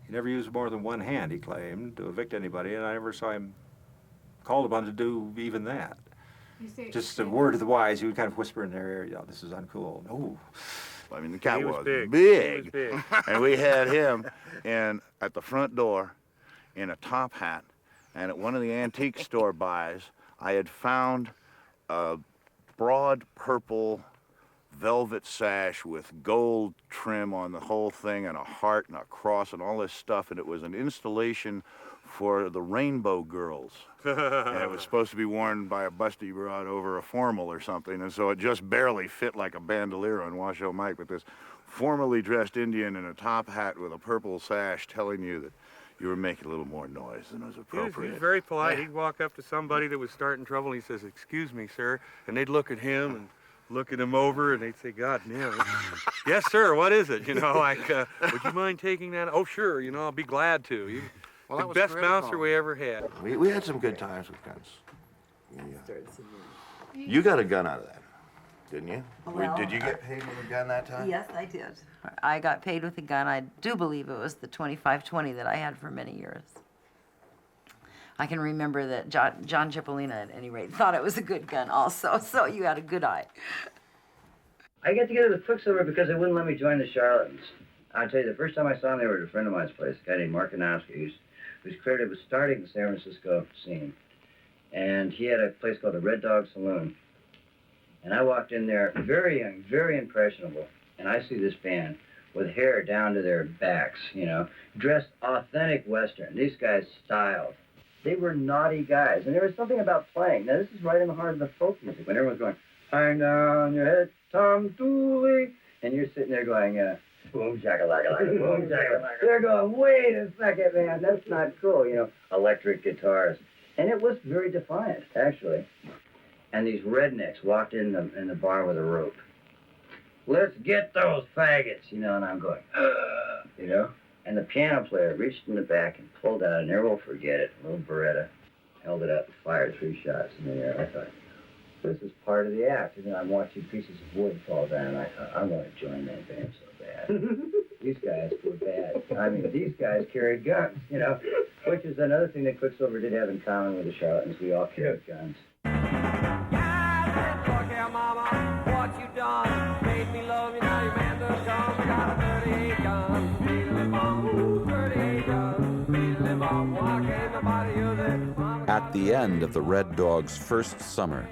He never used more than one hand, he claimed, to evict anybody, and I never saw him called upon to do even that. Just a word to the wise, he would kind of whisper in their ear, "Yeah, this is uncool." No. I mean, the cat He was was big. big. He was big. And we had him at the front door in a top hat, and at one of the antique store buys, I had found a broad purple velvet sash with gold trim on the whole thing and a heart and a cross and all this stuff, and it was an installation for the Rainbow Girls. And it was supposed to be worn by a busty broad over a formal or something, and so it just barely fit like a bandolier on Washoe Mike, but this formally dressed Indian in a top hat with a purple sash telling you that you were making a little more noise than was He appropriate. was very polite. He'd walk up to somebody that was starting trouble, and he says, "Excuse me, sir," and they'd look at him and look at him over, and they'd say, "God damn it." "Yes, sir, what is it?" You know, like, "Would you mind taking that?" "Oh, sure, you know, I'll be glad to." Well, the that was best critical. bouncer we ever had. We had some good times with guns. You got a gun out of that, didn't you? Well, Did you get paid with a gun that time? Yes, I did. I got paid with a gun. I do believe it was the 25-20 that I had for many years. I can remember that John Cipollina, at any rate, thought it was a good gun also, so you had a good eye. I got together with Quicksilver because they wouldn't let me join the Charlatans. I'll tell you, the first time I saw them, they were at a friend of mine's place, a guy named Mark Kanowski, who's credited with starting the San Francisco scene. And he had a place called the Red Dog Saloon. And I walked in there very young, very impressionable, and I see this band with hair down to their backs, you know, dressed authentic Western. These guys styled. They were naughty guys, and there was something about playing. Now, this is right in the heart of the folk music, when everyone's going, "Hang down your head, Tom Dooley," and you're sitting there going, boom, shakalaka, boom, shakalaka. They're going, "Wait a second, man, that's not cool," you know, electric guitars. And it was very defiant, actually. And these rednecks walked in the bar with a rope. "Let's get those faggots," you know, and I'm going, you know. And the piano player reached in the back and pulled out, and never will forget it, a little Beretta, held it up and fired 3 shots in the air. I thought, this is part of the act. And then I'm watching pieces of wood fall down, and I thought, I'm going to join that band so bad. These guys were bad. I mean, these guys carried guns, you know, which is another thing that Quicksilver did have in common with the Charlatans. We all carried guns. What you done made me love you, now your man done gone. I got a 38 gun, beating bomb, 38 gun, beating bomb. Why can't nobody use it? At the end of the Red Dog's first summer,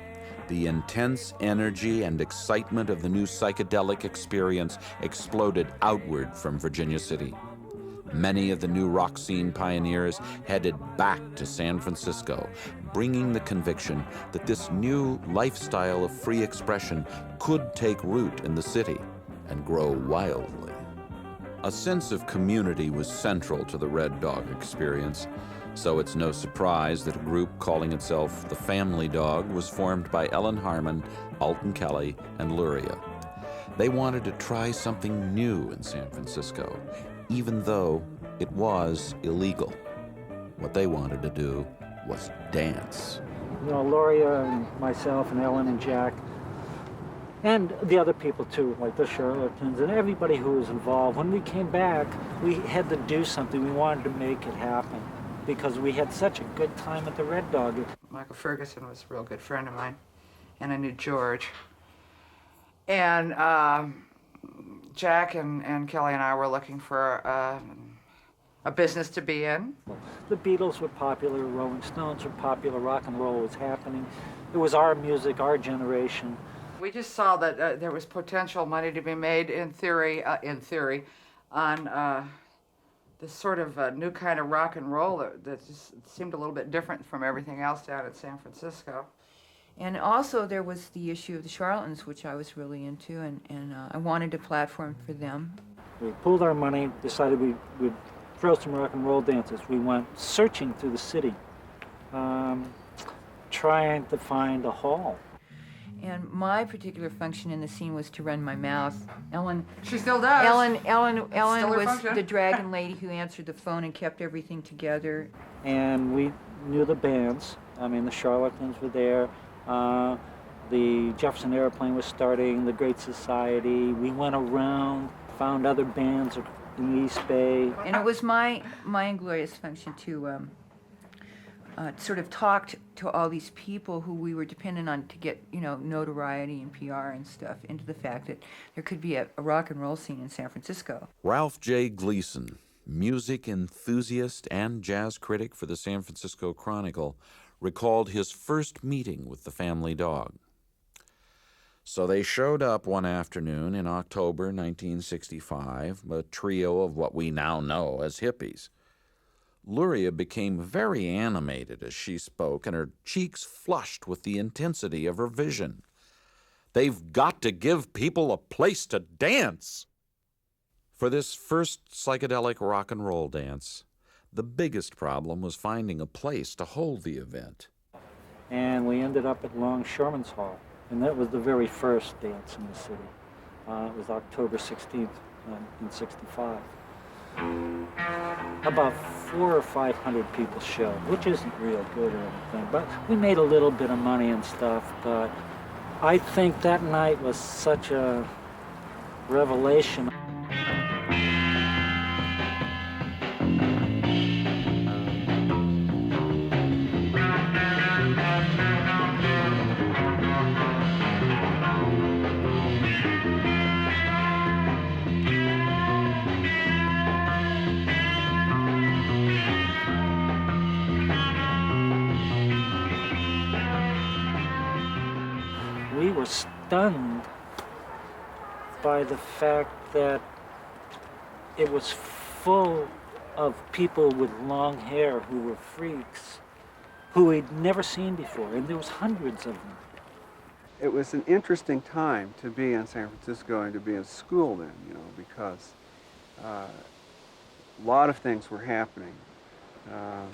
the intense energy and excitement of the new psychedelic experience exploded outward from Virginia City. Many of the new rock scene pioneers headed back to San Francisco, bringing the conviction that this new lifestyle of free expression could take root in the city and grow wildly. A sense of community was central to the Red Dog experience, so it's no surprise that a group calling itself the Family Dog was formed by Ellen Harmon, Alton Kelly, and Luria. They wanted to try something new in San Francisco, even though it was illegal. What they wanted to do was dance. You know, Gloria and myself and Ellen and Jack, and the other people too, like the Charlatans and everybody who was involved. When we came back, we had to do something. We wanted to make it happen because we had such a good time at the Red Dog. Michael Ferguson was a real good friend of mine, and I knew George. And Jack and Kelly and I were looking for a business to be in. The Beatles were popular, Rolling Stones were popular, rock and roll was happening. It was our music, our generation. We just saw that there was potential money to be made in theory, on this sort of new kind of rock and roll that just seemed a little bit different from everything else down in San Francisco. And also there was the issue of the Charlatans, which I was really into, and I wanted a platform for them. We pulled our money, decided we would throw some rock and roll dances. We went searching through the city, trying to find a hall. And my particular function in the scene was to run my mouth. Ellen, she still does. Ellen Still her was function. the dragon lady who answered the phone and kept everything together. And we knew the bands. I mean, the Charlatans were there. The Jefferson Airplane was starting, the Great Society. We went around, found other bands in the East Bay. And it was my inglorious function to sort of talk to all these people who we were dependent on to get, you know, notoriety and PR and stuff, into the fact that there could be a rock and roll scene in San Francisco. Ralph J. Gleason, music enthusiast and jazz critic for the San Francisco Chronicle, recalled his first meeting with the family dog. So they showed up one afternoon in October 1965, a trio of what we now know as hippies. Luria became very animated as she spoke, and her cheeks flushed with the intensity of her vision. They've got to give people a place to dance! For this first psychedelic rock and roll dance, the biggest problem was finding a place to hold the event. And we ended up at Longshoremen's Hall, and that was the very first dance in the city. It was October 16th, in '65. About 400 or 500 people showed, which isn't real good or anything, but we made a little bit of money and stuff. But I think that night was such a revelation. We were stunned by the fact that it was full of people with long hair who were freaks, who we'd never seen before, and there was hundreds of them. It was an interesting time to be in San Francisco and to be in school then, you know, because a lot of things were happening. A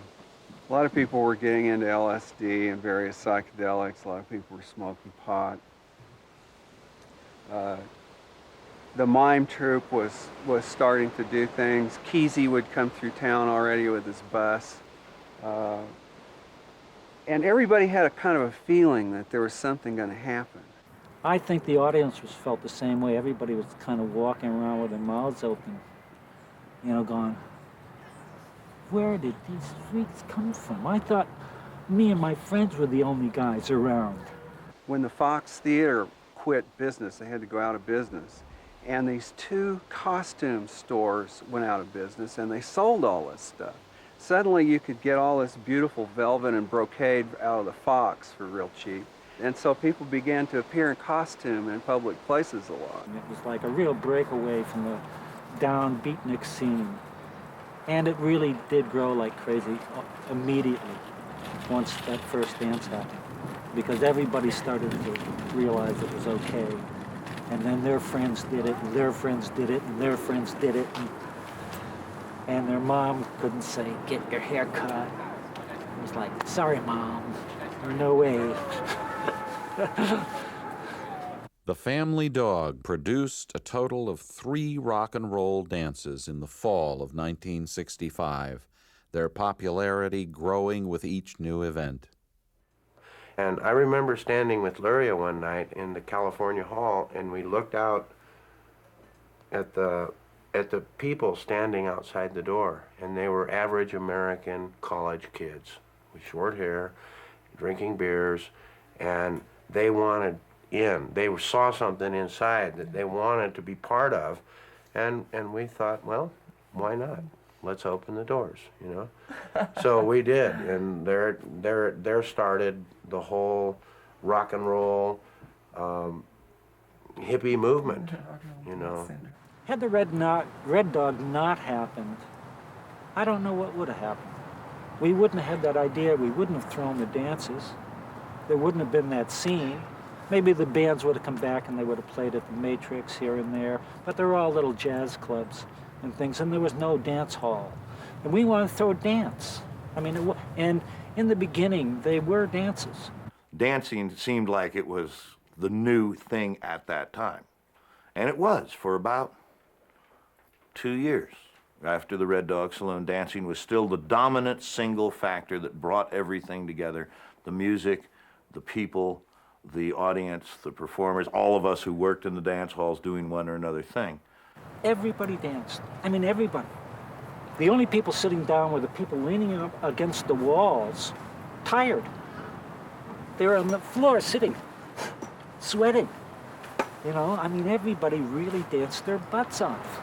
lot of people were getting into LSD and various psychedelics. A lot of people were smoking pot. The mime troupe was starting to do things. Kesey would come through town already with his bus. And everybody had a kind of a feeling that there was something going to happen. I think the audience felt the same way. Everybody was kind of walking around with their mouths open, you know, going, where did these freaks come from? I thought me and my friends were the only guys around. When the Fox Theater quit business, they had to go out of business. And these two costume stores went out of business, and they sold all this stuff. Suddenly you could get all this beautiful velvet and brocade out of the Fox for real cheap. And so people began to appear in costume in public places a lot. And it was like a real breakaway from the down beatnik scene. And it really did grow like crazy immediately once that first dance happened, because everybody started to realize it was okay. And then their friends did it, and their friends did it, and their friends did it. And their mom couldn't say, get your hair cut. It was like, sorry, Mom, or no way. The family dog produced a total of 3 rock and roll dances in the fall of 1965, their popularity growing with each new event. And I remember standing with Luria one night in the California Hall, and we looked out at the people standing outside the door, and they were average American college kids with short hair, drinking beers, and they wanted in. They saw something inside that they wanted to be part of, and we thought, well, why not? Let's open the doors, you know? So we did, and there started the whole rock and roll hippie movement, you know. Had the Red Dog not happened, I don't know what would have happened. We wouldn't have had that idea. We wouldn't have thrown the dances. There wouldn't have been that scene. Maybe the bands would have come back and they would have played at the Matrix here and there, but they were all little jazz clubs and things, and there was no dance hall. And we wanted to throw a dance. I mean, and in the beginning, they were dances. Dancing seemed like it was the new thing at that time. And it was for about 2 years. After the Red Dog Saloon, dancing was still the dominant single factor that brought everything together. The music, the people, the audience, the performers, all of us who worked in the dance halls doing one or another thing. Everybody danced. I mean, everybody. The only people sitting down were the people leaning up against the walls, tired. They were on the floor sitting, sweating. You know, I mean, everybody really danced their butts off.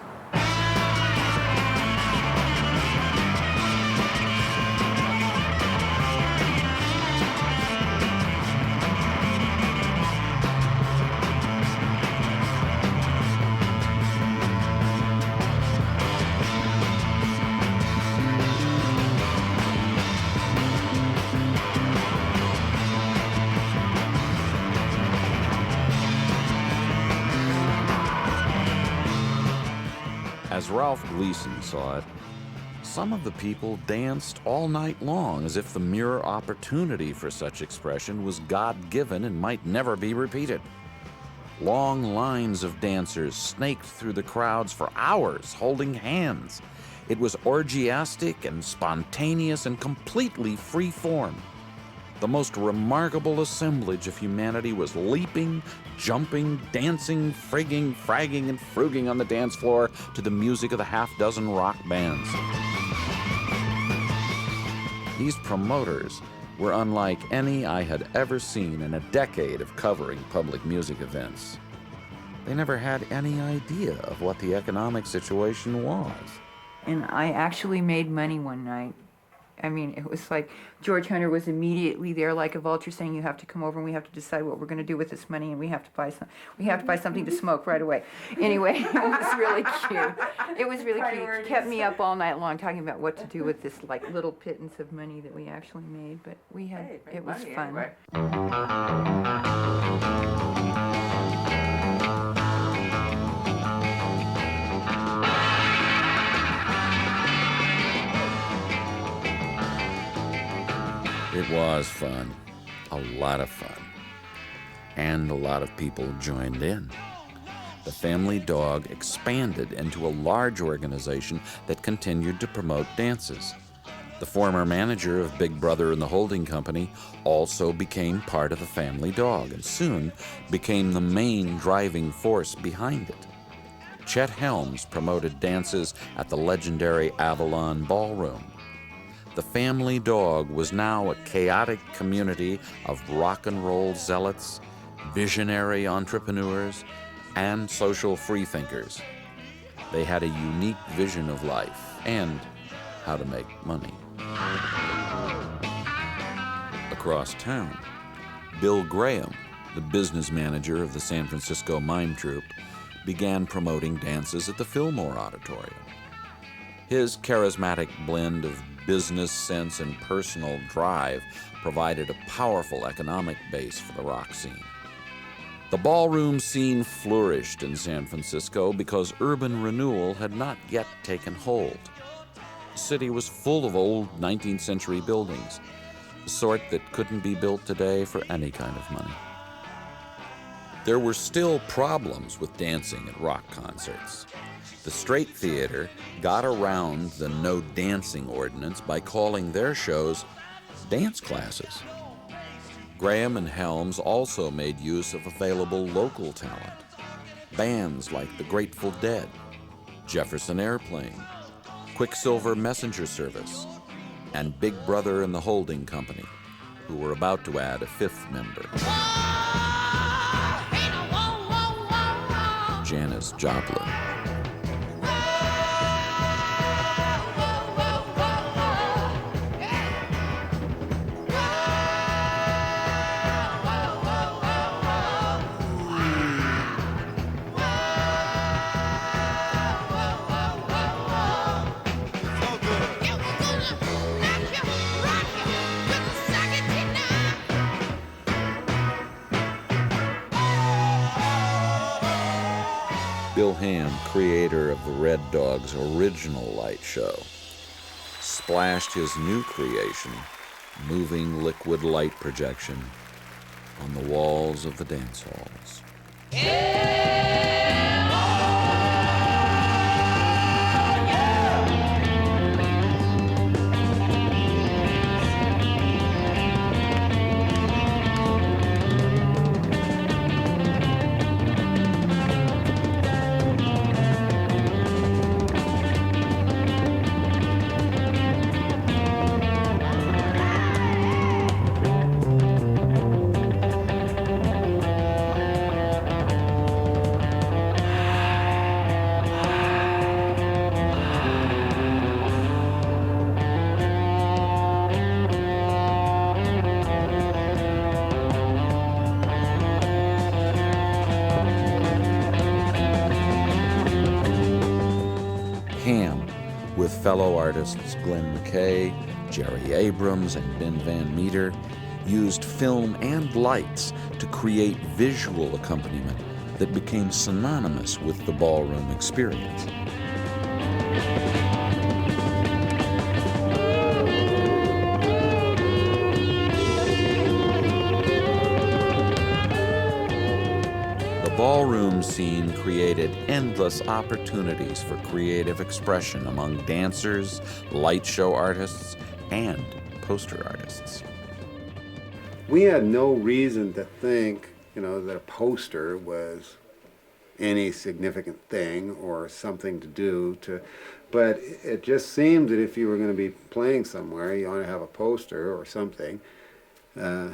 As Ralph Gleason saw it, some of the people danced all night long as if the mere opportunity for such expression was God-given and might never be repeated. Long lines of dancers snaked through the crowds for hours, holding hands. It was orgiastic and spontaneous and completely free-form. The most remarkable assemblage of humanity was leaping, jumping, dancing, frigging, fragging, and fruging on the dance floor to the music of the half-dozen rock bands. These promoters were unlike any I had ever seen in a decade of covering public music events. They never had any idea of what the economic situation was. And I actually made money one night. I mean, it was like George Hunter was immediately there, like a vulture, saying, "You have to come over, and we have to decide what we're going to do with this money, and we have to buy something to smoke right away." Anyway, it was really cute. It was really cute. It kept me up all night long talking about what to do with this like little pittance of money that we actually made. But we had it was fun. It was fun, a lot of fun, and a lot of people joined in. The Family Dog expanded into a large organization that continued to promote dances. The former manager of Big Brother and the Holding Company also became part of the Family Dog and soon became the main driving force behind it. Chet Helms promoted dances at the legendary Avalon Ballroom. The Family Dog was now a chaotic community of rock and roll zealots, visionary entrepreneurs, and social freethinkers. They had a unique vision of life and how to make money. Across town, Bill Graham, the business manager of the San Francisco Mime Troupe, began promoting dances at the Fillmore Auditorium. His charismatic blend of business sense and personal drive provided a powerful economic base for the rock scene. The ballroom scene flourished in San Francisco because urban renewal had not yet taken hold. The city was full of old 19th century buildings, the sort that couldn't be built today for any kind of money. There were still problems with dancing at rock concerts. The Straight Theater got around the no dancing ordinance by calling their shows dance classes. Graham and Helms also made use of available local talent. Bands like the Grateful Dead, Jefferson Airplane, Quicksilver Messenger Service, and Big Brother and the Holding Company, who were about to add a fifth member, Janis Joplin. Bill Ham, creator of the Red Dog's original light show, splashed his new creation, moving liquid light projection, on the walls of the dance halls. Ham, with fellow artists Glenn McKay, Jerry Abrams, and Ben Van Meter, used film and lights to create visual accompaniment that became synonymous with the ballroom experience. The ballroom scene created endless opportunities for creative expression among dancers, light show artists, and poster artists. We had no reason to think, that a poster was any significant thing or something to do but it just seemed that if you were going to be playing somewhere, you ought to have a poster or something to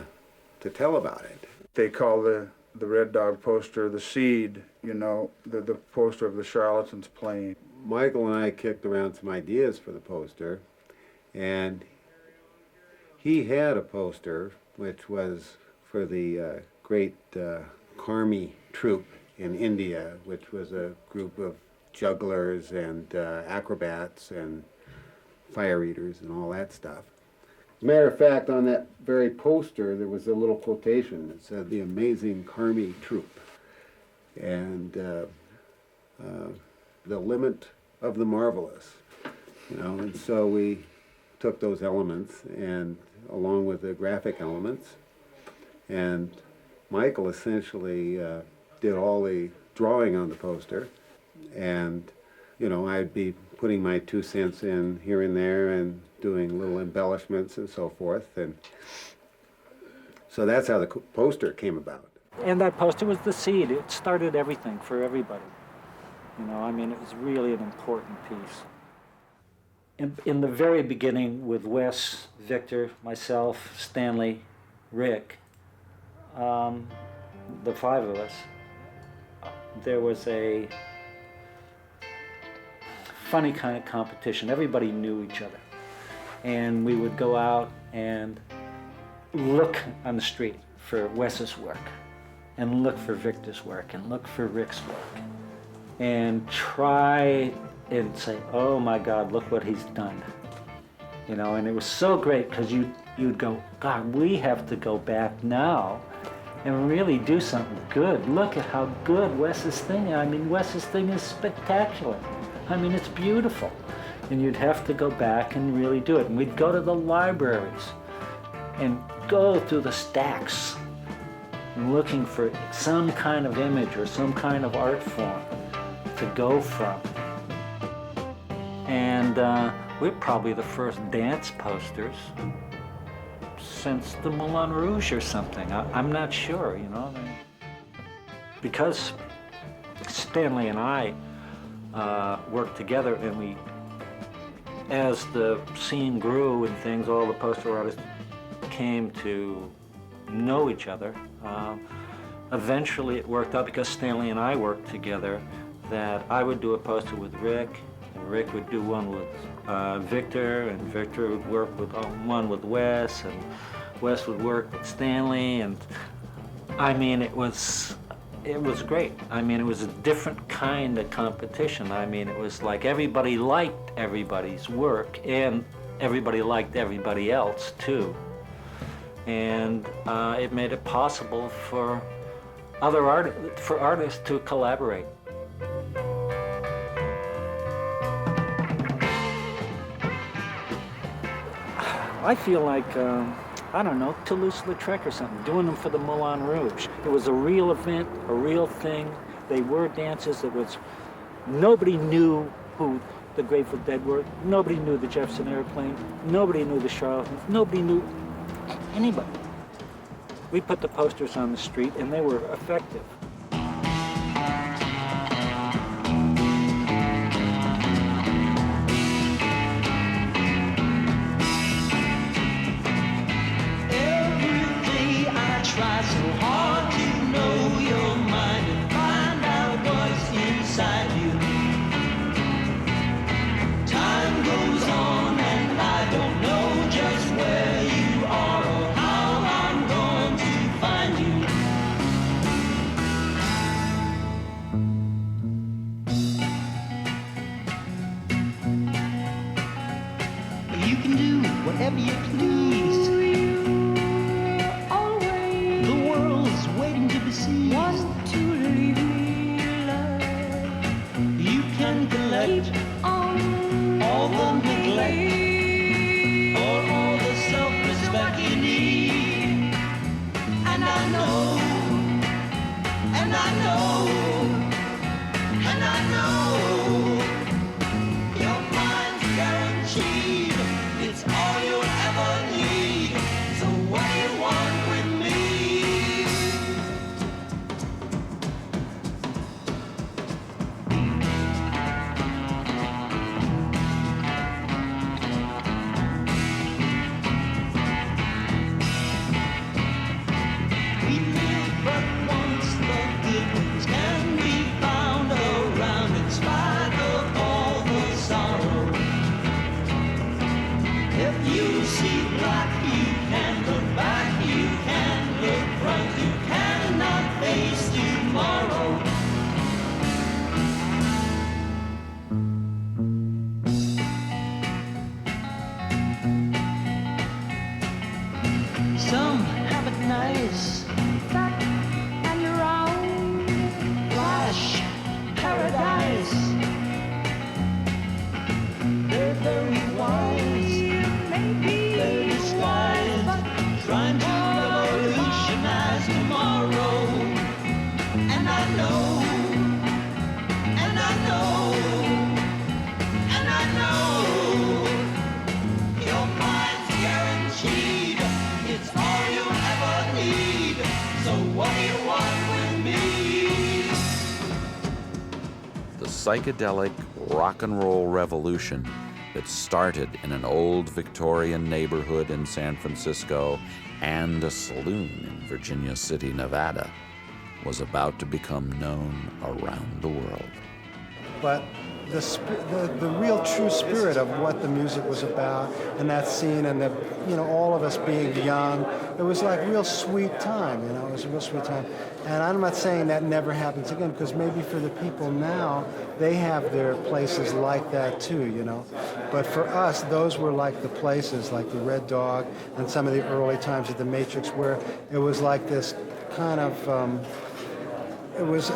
tell about it. They call the Red Dog poster the seed, the poster of the Charlatans playing. Michael and I kicked around some ideas for the poster, and he had a poster which was for the great Karmi troupe in India, which was a group of jugglers and acrobats and fire eaters and all that stuff. As a matter of fact, on that very poster, there was a little quotation that said, "The amazing Karmi troupe," and the limit of the marvelous, and so we took those elements and along with the graphic elements, and Michael essentially did all the drawing on the poster, and I'd be putting my 2 cents in here and there and doing little embellishments and so forth, and so that's how the poster came about. And that poster was the seed. It started everything for everybody. It was really an important piece. In the very beginning with Wes, Victor, myself, Stanley, Rick, the 5 of us, there was a funny kind of competition. Everybody knew each other. And we would go out and look on the street for Wes's work, and look for Victor's work, and look for Rick's work, and try and say, "Oh my God, look what he's done." And it was so great because you'd go, "God, we have to go back now and really do something good. Look at how good Wes's thing is. Wes's thing is spectacular. It's beautiful." And you'd have to go back and really do it. And we'd go to the libraries and go through the stacks looking for some kind of image or some kind of art form to go from. And we're probably the first dance posters since the Moulin Rouge or something. I'm not sure, you know. Because Stanley and I worked together, and as the scene grew and things, all the poster artists came to know each other. Eventually it worked out, because Stanley and I worked together, that I would do a poster with Rick, and Rick would do one with Victor, and Victor would work with one with Wes, and Wes would work with Stanley, and I mean, it was great. I mean, it was a different kind of competition. I mean, it was like everybody liked everybody's work, and everybody liked everybody else too. And it made it possible for artists to collaborate. I feel like, I don't know, Toulouse-Lautrec or something, doing them for the Moulin Rouge. It was a real event, a real thing. They were dances. Nobody knew who the Grateful Dead were. Nobody knew the Jefferson Airplane. Nobody knew the Charlatans. Nobody knew anybody. We put the posters on the street, and they were effective. Try so hard to know your mind and find out what's inside you. Time goes on and I don't know just where you are or how I'm going to find you. You can do whatever you please. Want to leave me alive. You can collect all the neglect or all the self-respect you need. And I know, and I know, and I know your mind's guaranteed. It's all you'll ever need. So what do you want with me? Some have it nice, fat and round, flash paradise. They're very wise, they're disguised, trying to revolutionize tomorrow. And I know, and I know, and I know, your mind's guaranteed. It's all you ever need. So what do you want with me? The psychedelic rock and roll revolution that started in an old Victorian neighborhood in San Francisco and a saloon in Virginia City, Nevada, was about to become known around the world. But the real true spirit of what the music was about, and that scene, and all of us being young, it was like real sweet time. It was a real sweet time. And I'm not saying that never happens again, because maybe for the people now, they have their places like that too. But for us, those were like the places, like the Red Dog, and some of the early times at the Matrix, where it was like this kind of. It was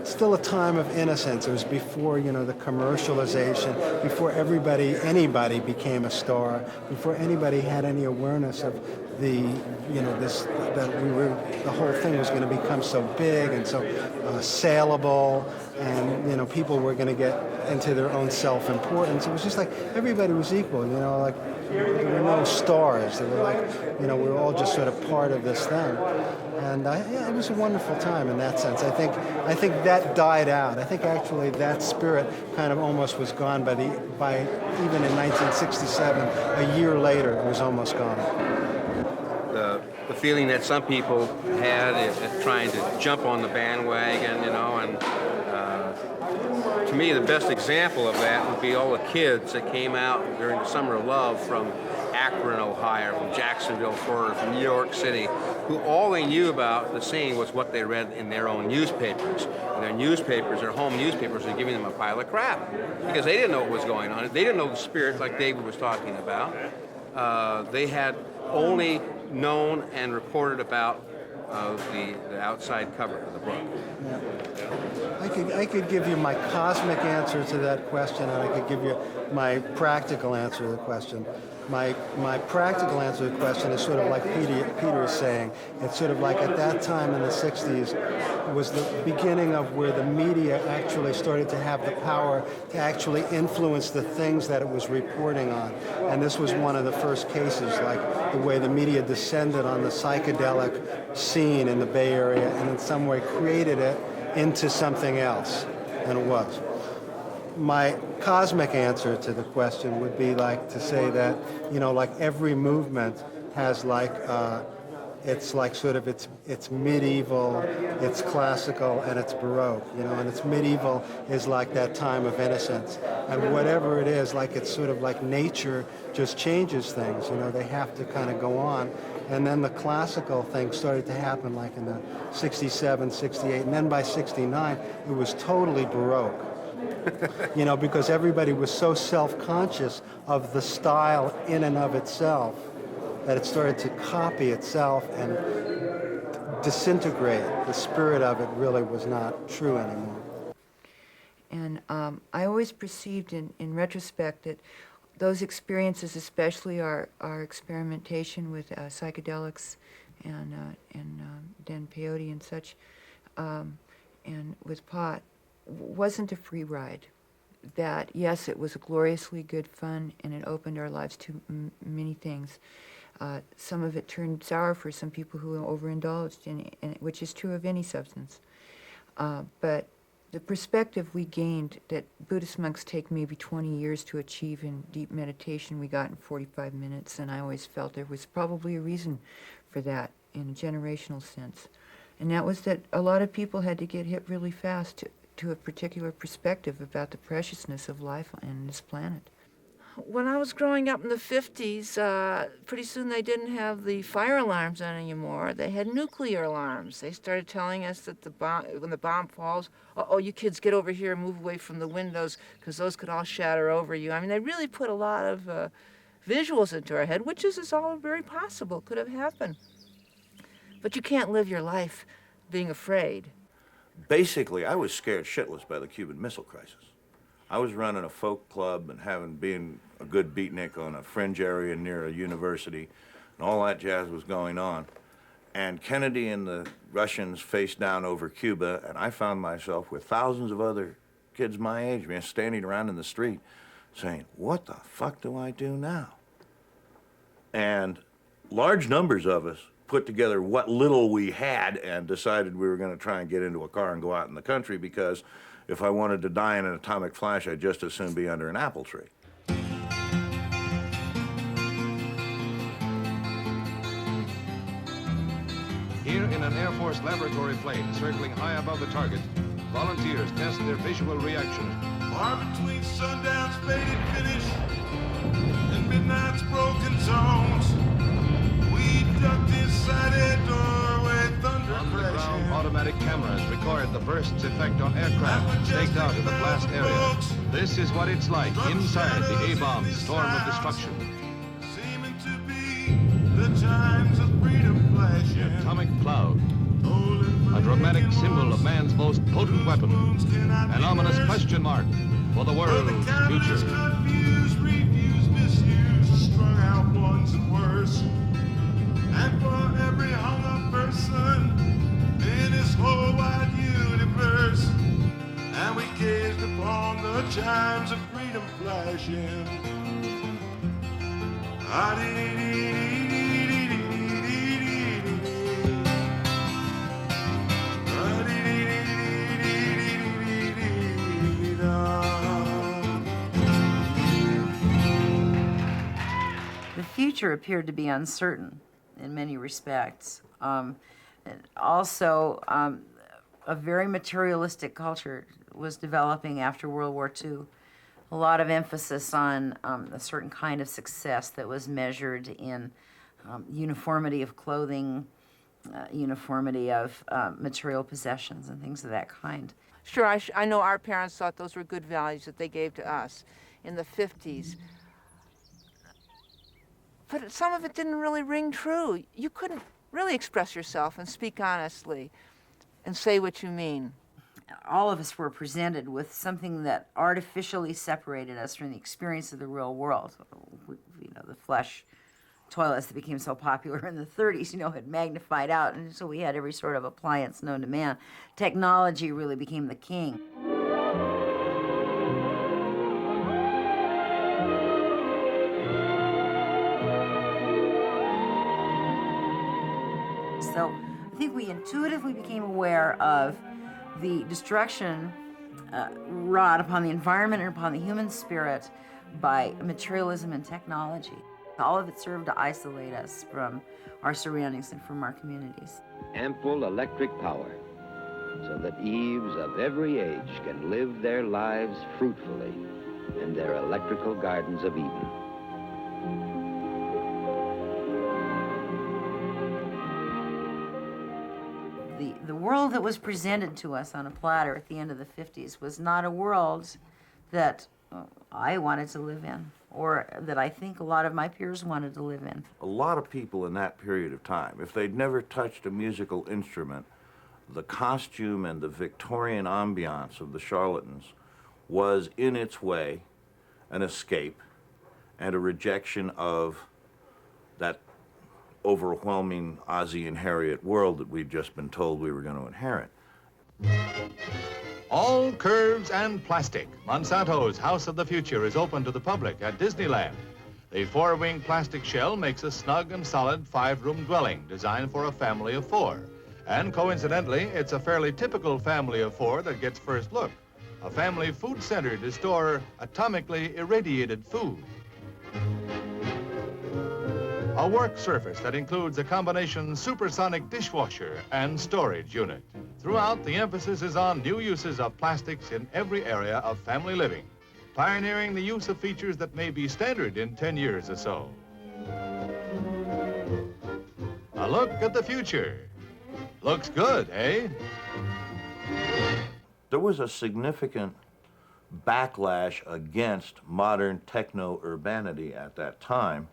still a time of innocence. It was before, the commercialization, before anybody became a star, before anybody had any awareness of the whole thing was going to become so big and so saleable, and people were going to get into their own self-importance. It was just like everybody was equal, you know, like there were no stars. They were like, you know, we were all just sort of part of this thing. And yeah, it was a wonderful time in that sense. I think that died out. I think actually that spirit kind of almost was gone by even in 1967. A year later, it was almost gone. The feeling that some people had at trying to jump on the bandwagon, you know, and to me, the best example of that would be all the kids that came out during the Summer of Love from Akron, Ohio, from Jacksonville, Florida, from New York City, who all they knew about the scene was what they read in their own newspapers. And their newspapers, their home newspapers, were giving them a pile of crap because they didn't know what was going on. They didn't know the spirit like David was talking about. They had only known and reported about the outside cover of the book. Yeah. I could give you my cosmic answer to that question, and I could give you my practical answer to the question. My practical answer to the question is sort of like Peter is saying. It's sort of like at that time in the 60s, it was the beginning of where the media actually started to have the power to actually influence the things that it was reporting on. And this was one of the first cases, like the way the media descended on the psychedelic scene in the Bay Area and in some way created it into something else than it was. My cosmic answer to the question would be like to say that, you know, like every movement has like, it's like sort of, it's medieval, it's classical, and it's Baroque, you know, and it's medieval is like that time of innocence. And whatever it is, like it's sort of like nature just changes things, you know, they have to kind of go on. And then the classical thing started to happen like in the 67, 68, and then by 69, it was totally Baroque. You know, because everybody was so self-conscious of the style in and of itself that it started to copy itself and disintegrate. The spirit of it really was not true anymore. And I always perceived in retrospect that those experiences, especially our experimentation with psychedelics and then peyote and such, and with pot, wasn't a free ride. That, yes, it was gloriously good fun, and it opened our lives to many things. Some of it turned sour for some people who overindulged, which is true of any substance. But the perspective we gained that Buddhist monks take maybe 20 years to achieve in deep meditation, we got in 45 minutes, and I always felt there was probably a reason for that in a generational sense. And that was that a lot of people had to get hit really fast to a particular perspective about the preciousness of life on this planet. When I was growing up in the 50s, pretty soon they didn't have the fire alarms on anymore. They had nuclear alarms. They started telling us that when the bomb falls, oh, you kids get over here and move away from the windows because those could all shatter over you. I mean, they really put a lot of visuals into our head, which is all very possible, could have happened. But you can't live your life being afraid. Basically, I was scared shitless by the Cuban Missile Crisis. I was running a folk club and being a good beatnik on a fringe area near a university, and all that jazz was going on. And Kennedy and the Russians faced down over Cuba, and I found myself with thousands of other kids my age, man, standing around in the street saying, what the fuck do I do now? And large numbers of us put together what little we had and decided we were going to try and get into a car and go out in the country, because if I wanted to die in an atomic flash, I'd just as soon be under an apple tree. Here in an Air Force laboratory plane circling high above the target, volunteers test their visual reactions. Far between sundown's faded finish and midnight's broken zones, we ducked inside a doorway, thunder crashing. Automatic cameras record the burst's effect on aircraft staked out in the blast area. This is what it's like inside the A-bomb storm of destruction. Seeming to be the chimes of freedom flashing. The atomic cloud, a dramatic symbol of man's most potent weapon, an ominous question mark for the world's future. Confused, refused, misused, strung out ones and worse. And for every hung-up person in this whole wide universe, and we gazed upon the chimes of freedom flashing. The future appeared to be uncertain in many respects. And also, a very materialistic culture was developing after World War II. A lot of emphasis on a certain kind of success that was measured in uniformity of clothing, uniformity of material possessions and things of that kind. Sure, I know our parents thought those were good values that they gave to us in the 50s. But some of it didn't really ring true. You couldn't really express yourself and speak honestly and say what you mean. All of us were presented with something that artificially separated us from the experience of the real world. You know, the flush toilets that became so popular in the 30s, you know, had magnified out, and so we had every sort of appliance known to man. Technology really became the king. So I think we intuitively became aware of the destruction wrought upon the environment and upon the human spirit by materialism and technology. All of it served to isolate us from our surroundings and from our communities. Ample electric power, so that Eves of every age can live their lives fruitfully in their electrical gardens of Eden. The world that was presented to us on a platter at the end of the 50s was not a world that I wanted to live in, or that I think a lot of my peers wanted to live in. A lot of people in that period of time, if they'd never touched a musical instrument, the costume and the Victorian ambiance of the Charlatans was in its way an escape and a rejection of that overwhelming Ozzie and Harriet world that we'd just been told we were going to inherit. All curves and plastic. Monsanto's House of the Future is open to the public at Disneyland. The four-wing plastic shell makes a snug and solid 5-room dwelling designed for a family of 4. And coincidentally, it's a fairly typical family of 4 that gets first look. A family food center to store atomically irradiated food. A work surface that includes a combination supersonic dishwasher and storage unit. Throughout, the emphasis is on new uses of plastics in every area of family living, pioneering the use of features that may be standard in 10 years or so. A look at the future. Looks good, eh? There was a significant backlash against modern techno-urbanity at that time,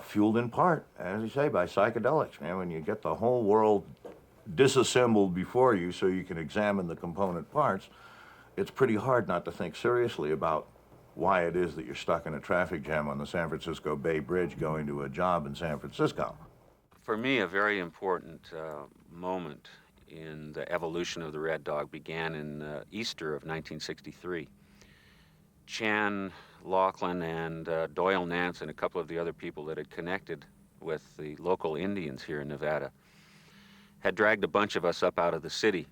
fueled in part, as you say, by psychedelics. Man, when you get the whole world disassembled before you so you can examine the component parts, it's pretty hard not to think seriously about why it is that you're stuck in a traffic jam on the San Francisco Bay Bridge going to a job in San Francisco. For me, a very important moment in the evolution of the Red Dog began in Easter of 1963. Chan Laughlin and Doyle Nance and a couple of the other people that had connected with the local Indians here in Nevada had dragged a bunch of us up out of the city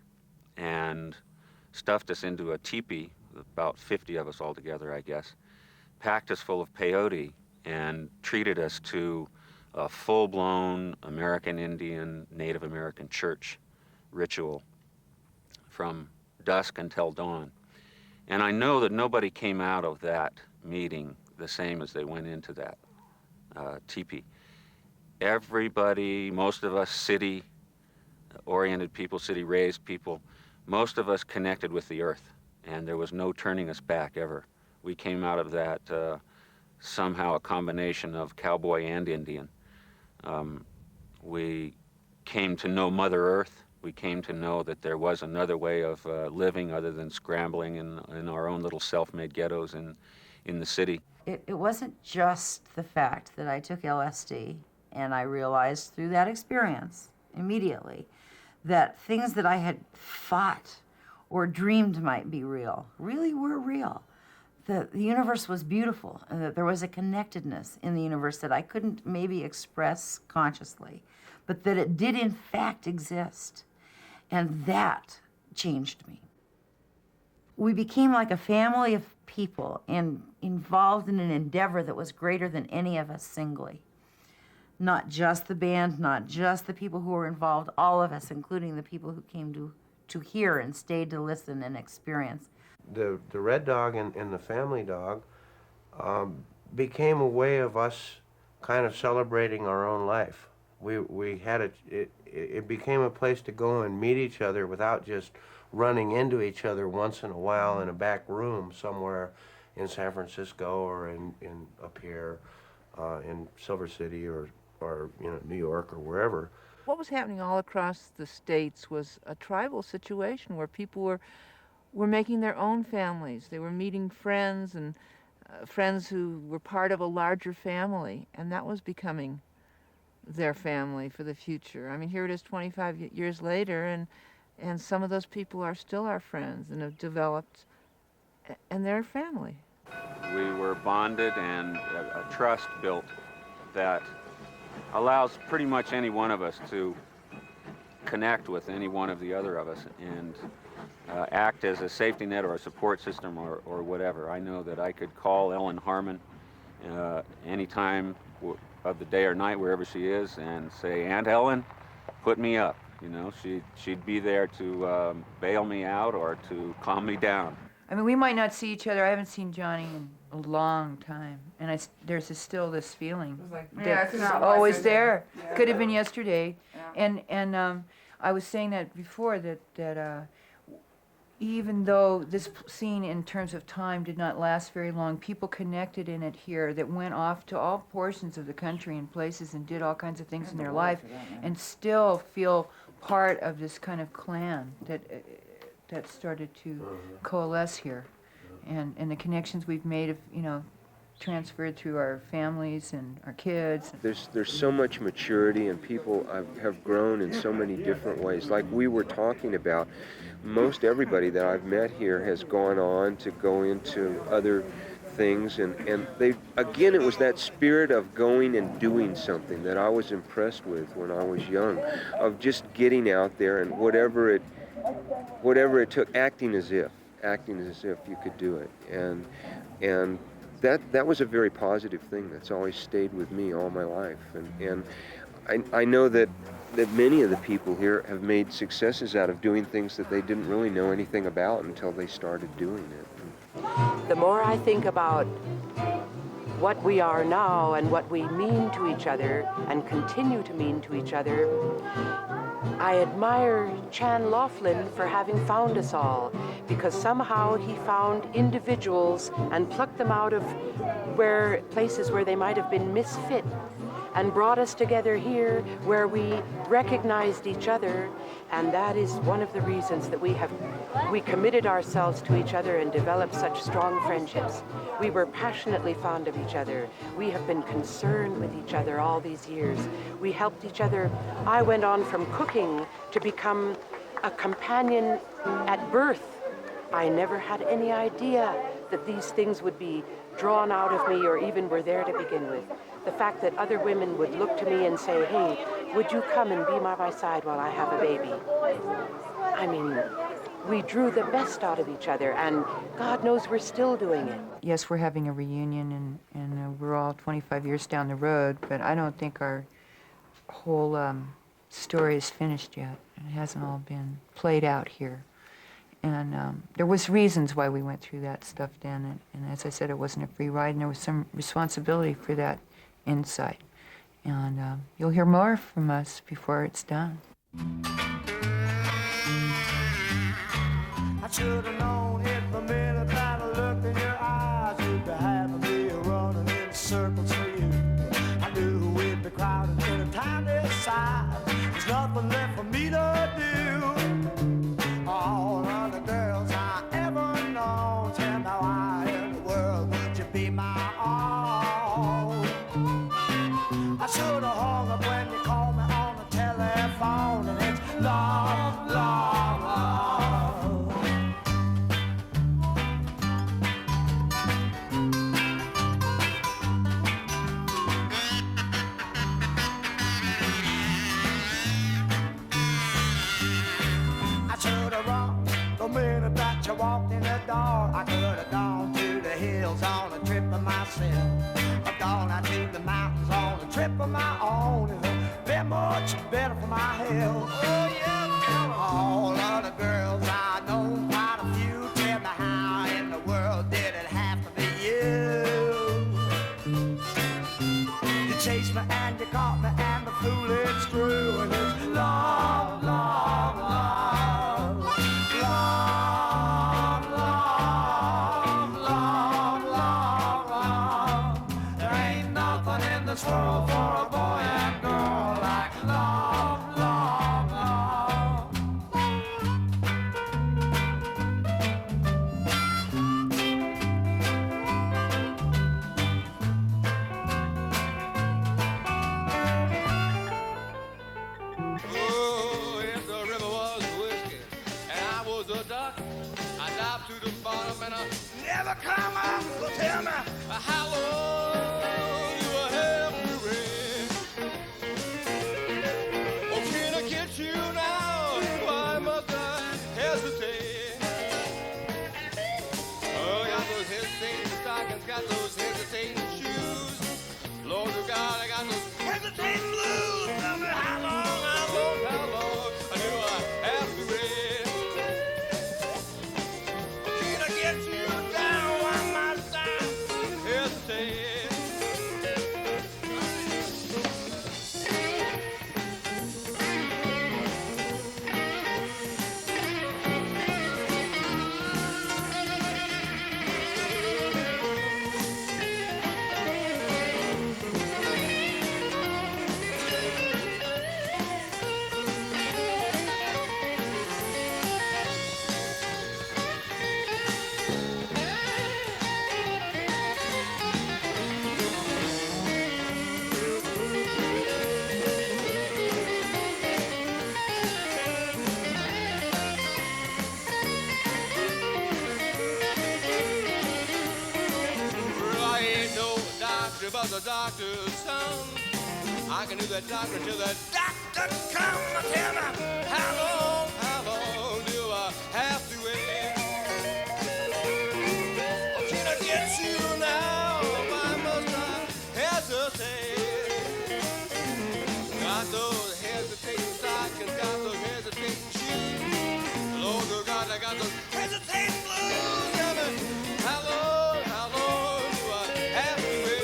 and stuffed us into a teepee, about 50 of us altogether, I guess, packed us full of peyote and treated us to a full-blown American Indian, Native American church ritual from dusk until dawn. And I know that nobody came out of that meeting the same as they went into that teepee. Everybody, most of us city-oriented people, city-raised people, most of us connected with the earth, and there was no turning us back ever. We came out of that somehow a combination of cowboy and Indian. We came to know Mother Earth. We came to know that there was another way of living other than scrambling in our own little self-made ghettos in the city. It wasn't just the fact that I took LSD, and I realized through that experience immediately that things that I had thought or dreamed might be real really were real. the universe was beautiful, and that there was a connectedness in the universe that I couldn't maybe express consciously, but that it did in fact exist. And that changed me. We became like a family of people and involved in an endeavor that was greater than any of us singly. Not just the band, not just the people who were involved, all of us, including the people who came to hear and stayed to listen and experience. The Red Dog and the Family Dog became a way of us kind of celebrating our own life. We had it became a place to go and meet each other without just running into each other once in a while in a back room somewhere in San Francisco or in up here in Silver City or New York or wherever. What was happening all across the states was a tribal situation where people were making their own families. They were meeting friends and friends who were part of a larger family, and that was becoming their family for the future. I mean, here it is 25 years later, and some of those people are still our friends and have developed, and they're family. We were bonded and a trust built that allows pretty much any one of us to connect with any one of the other of us and act as a safety net or a support system or whatever. I know that I could call Ellen Harmon any time of the day or night, wherever she is, and say, "Aunt Ellen, put me up." You know, she'd be there to bail me out or to calm me down. I mean, we might not see each other. I haven't seen Johnny in a long time, and there's still this feeling that it's always there. Yeah. Could have been yesterday, Yeah. and I was saying that before that even though this scene in terms of time did not last very long, people connected in it here that went off to all portions of the country and places and did all kinds of things in their life, and still feel part of this kind of clan that started to coalesce here, and the connections we've made have transferred through our families and our kids. There's so much maturity, and people have grown in so many different ways. Like we were talking about, most everybody that I've met here has gone on to go into other things, and they, again, it was that spirit of going and doing something that I was impressed with when I was young, of just getting out there and whatever it took, acting as if you could do it, and that was a very positive thing that's always stayed with me all my life, and I know that many of the people here have made successes out of doing things that they didn't really know anything about until they started doing it. The more I think about what we are now and what we mean to each other and continue to mean to each other, I admire Chan Laughlin for having found us all, because somehow he found individuals and plucked them out of places where they might have been misfit and brought us together here where we recognized each other, and that is one of the reasons that we committed ourselves to each other and developed such strong friendships. We were passionately fond of each other. We have been concerned with each other all these years. We helped each other. I went on from cooking to become a companion at birth. I never had any idea that these things would be drawn out of me or even were there to begin with. The fact that other women would look to me and say, "Hey, would you come and be by my side while I have a baby?" I mean, we drew the best out of each other, and God knows we're still doing it. Yes, we're having a reunion, and we're all 25 years down the road, but I don't think our whole story is finished yet. It hasn't all been played out here. And there was reasons why we went through that stuff then, and as I said, it wasn't a free ride, and there was some responsibility for that insight. And you'll hear more from us before it's done. I should have known it the minute that I looked in your eyes. You'd be having me running in circles for you. I knew we'd be crowded in a time this size. There's nothing left for me to do. All of the girls I ever known tell me why in the world would you be my all? I should have hung up when you called me on the telephone, and it's love, love, love. much better for my health. Oh, yeah, all of the girls I know, quite a few, tell me how in the world did it have to be you? You chased me and you caught me and the fool it's true, and it's love, love, love, love, love, love, love, love. There ain't nothing in this world for a boy and girl like love, love, love. Oh, if the river was whiskey and I was a duck, I dived to the bottom and I never come up. So tell me how long you will have to rest. Oh, can I get you now? Why must I hesitate? Oh, got those hesitating stockings, got those hesitating shoes. Lord of God, I got those hesitating blues. Tell me how long do I have to rest? Can I get you down one more time? Hesitate. But the doctor's son, I can do that doctor till the doctor comes. Tell me how long do I have to wait? Can I get you now? Why must I hesitate? Got those hesitating stockings, got those hesitating shoes. Lord of God, I got those hesitating blues. Tell me how long do I have to wait?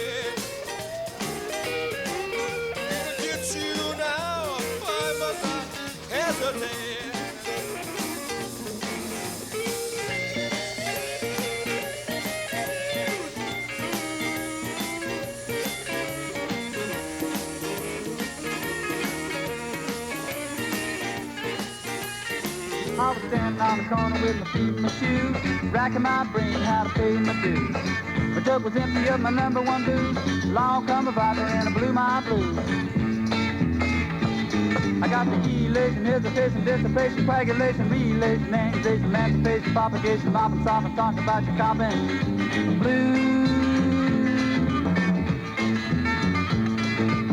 I was standing on the corner with my feet in my shoes, racking my brain how to pay my dues. My jug was empty of my number one booze. Along come a viper and I blew my blues. I got the elation, hesitation, dissipation, coagulation, relation, annexation, emancipation, propagation, mopping, sopping, talking about your copping blues.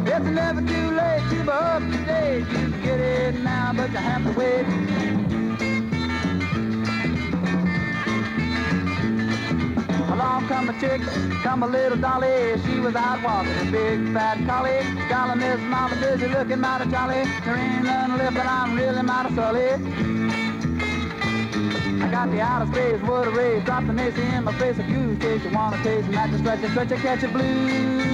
It's never too late to be up to date. You can get it now, but you have to wait. Along come a chick, come a little dolly. She was out walking a big fat collie. Golly, Miss Mama, busy looking mighty jolly. There ain't none left, but I'm really mighty sully. I got the outer space, water rays, drop the mace in my face. If you taste, you wanna taste, and I just stretch it, catch a blues.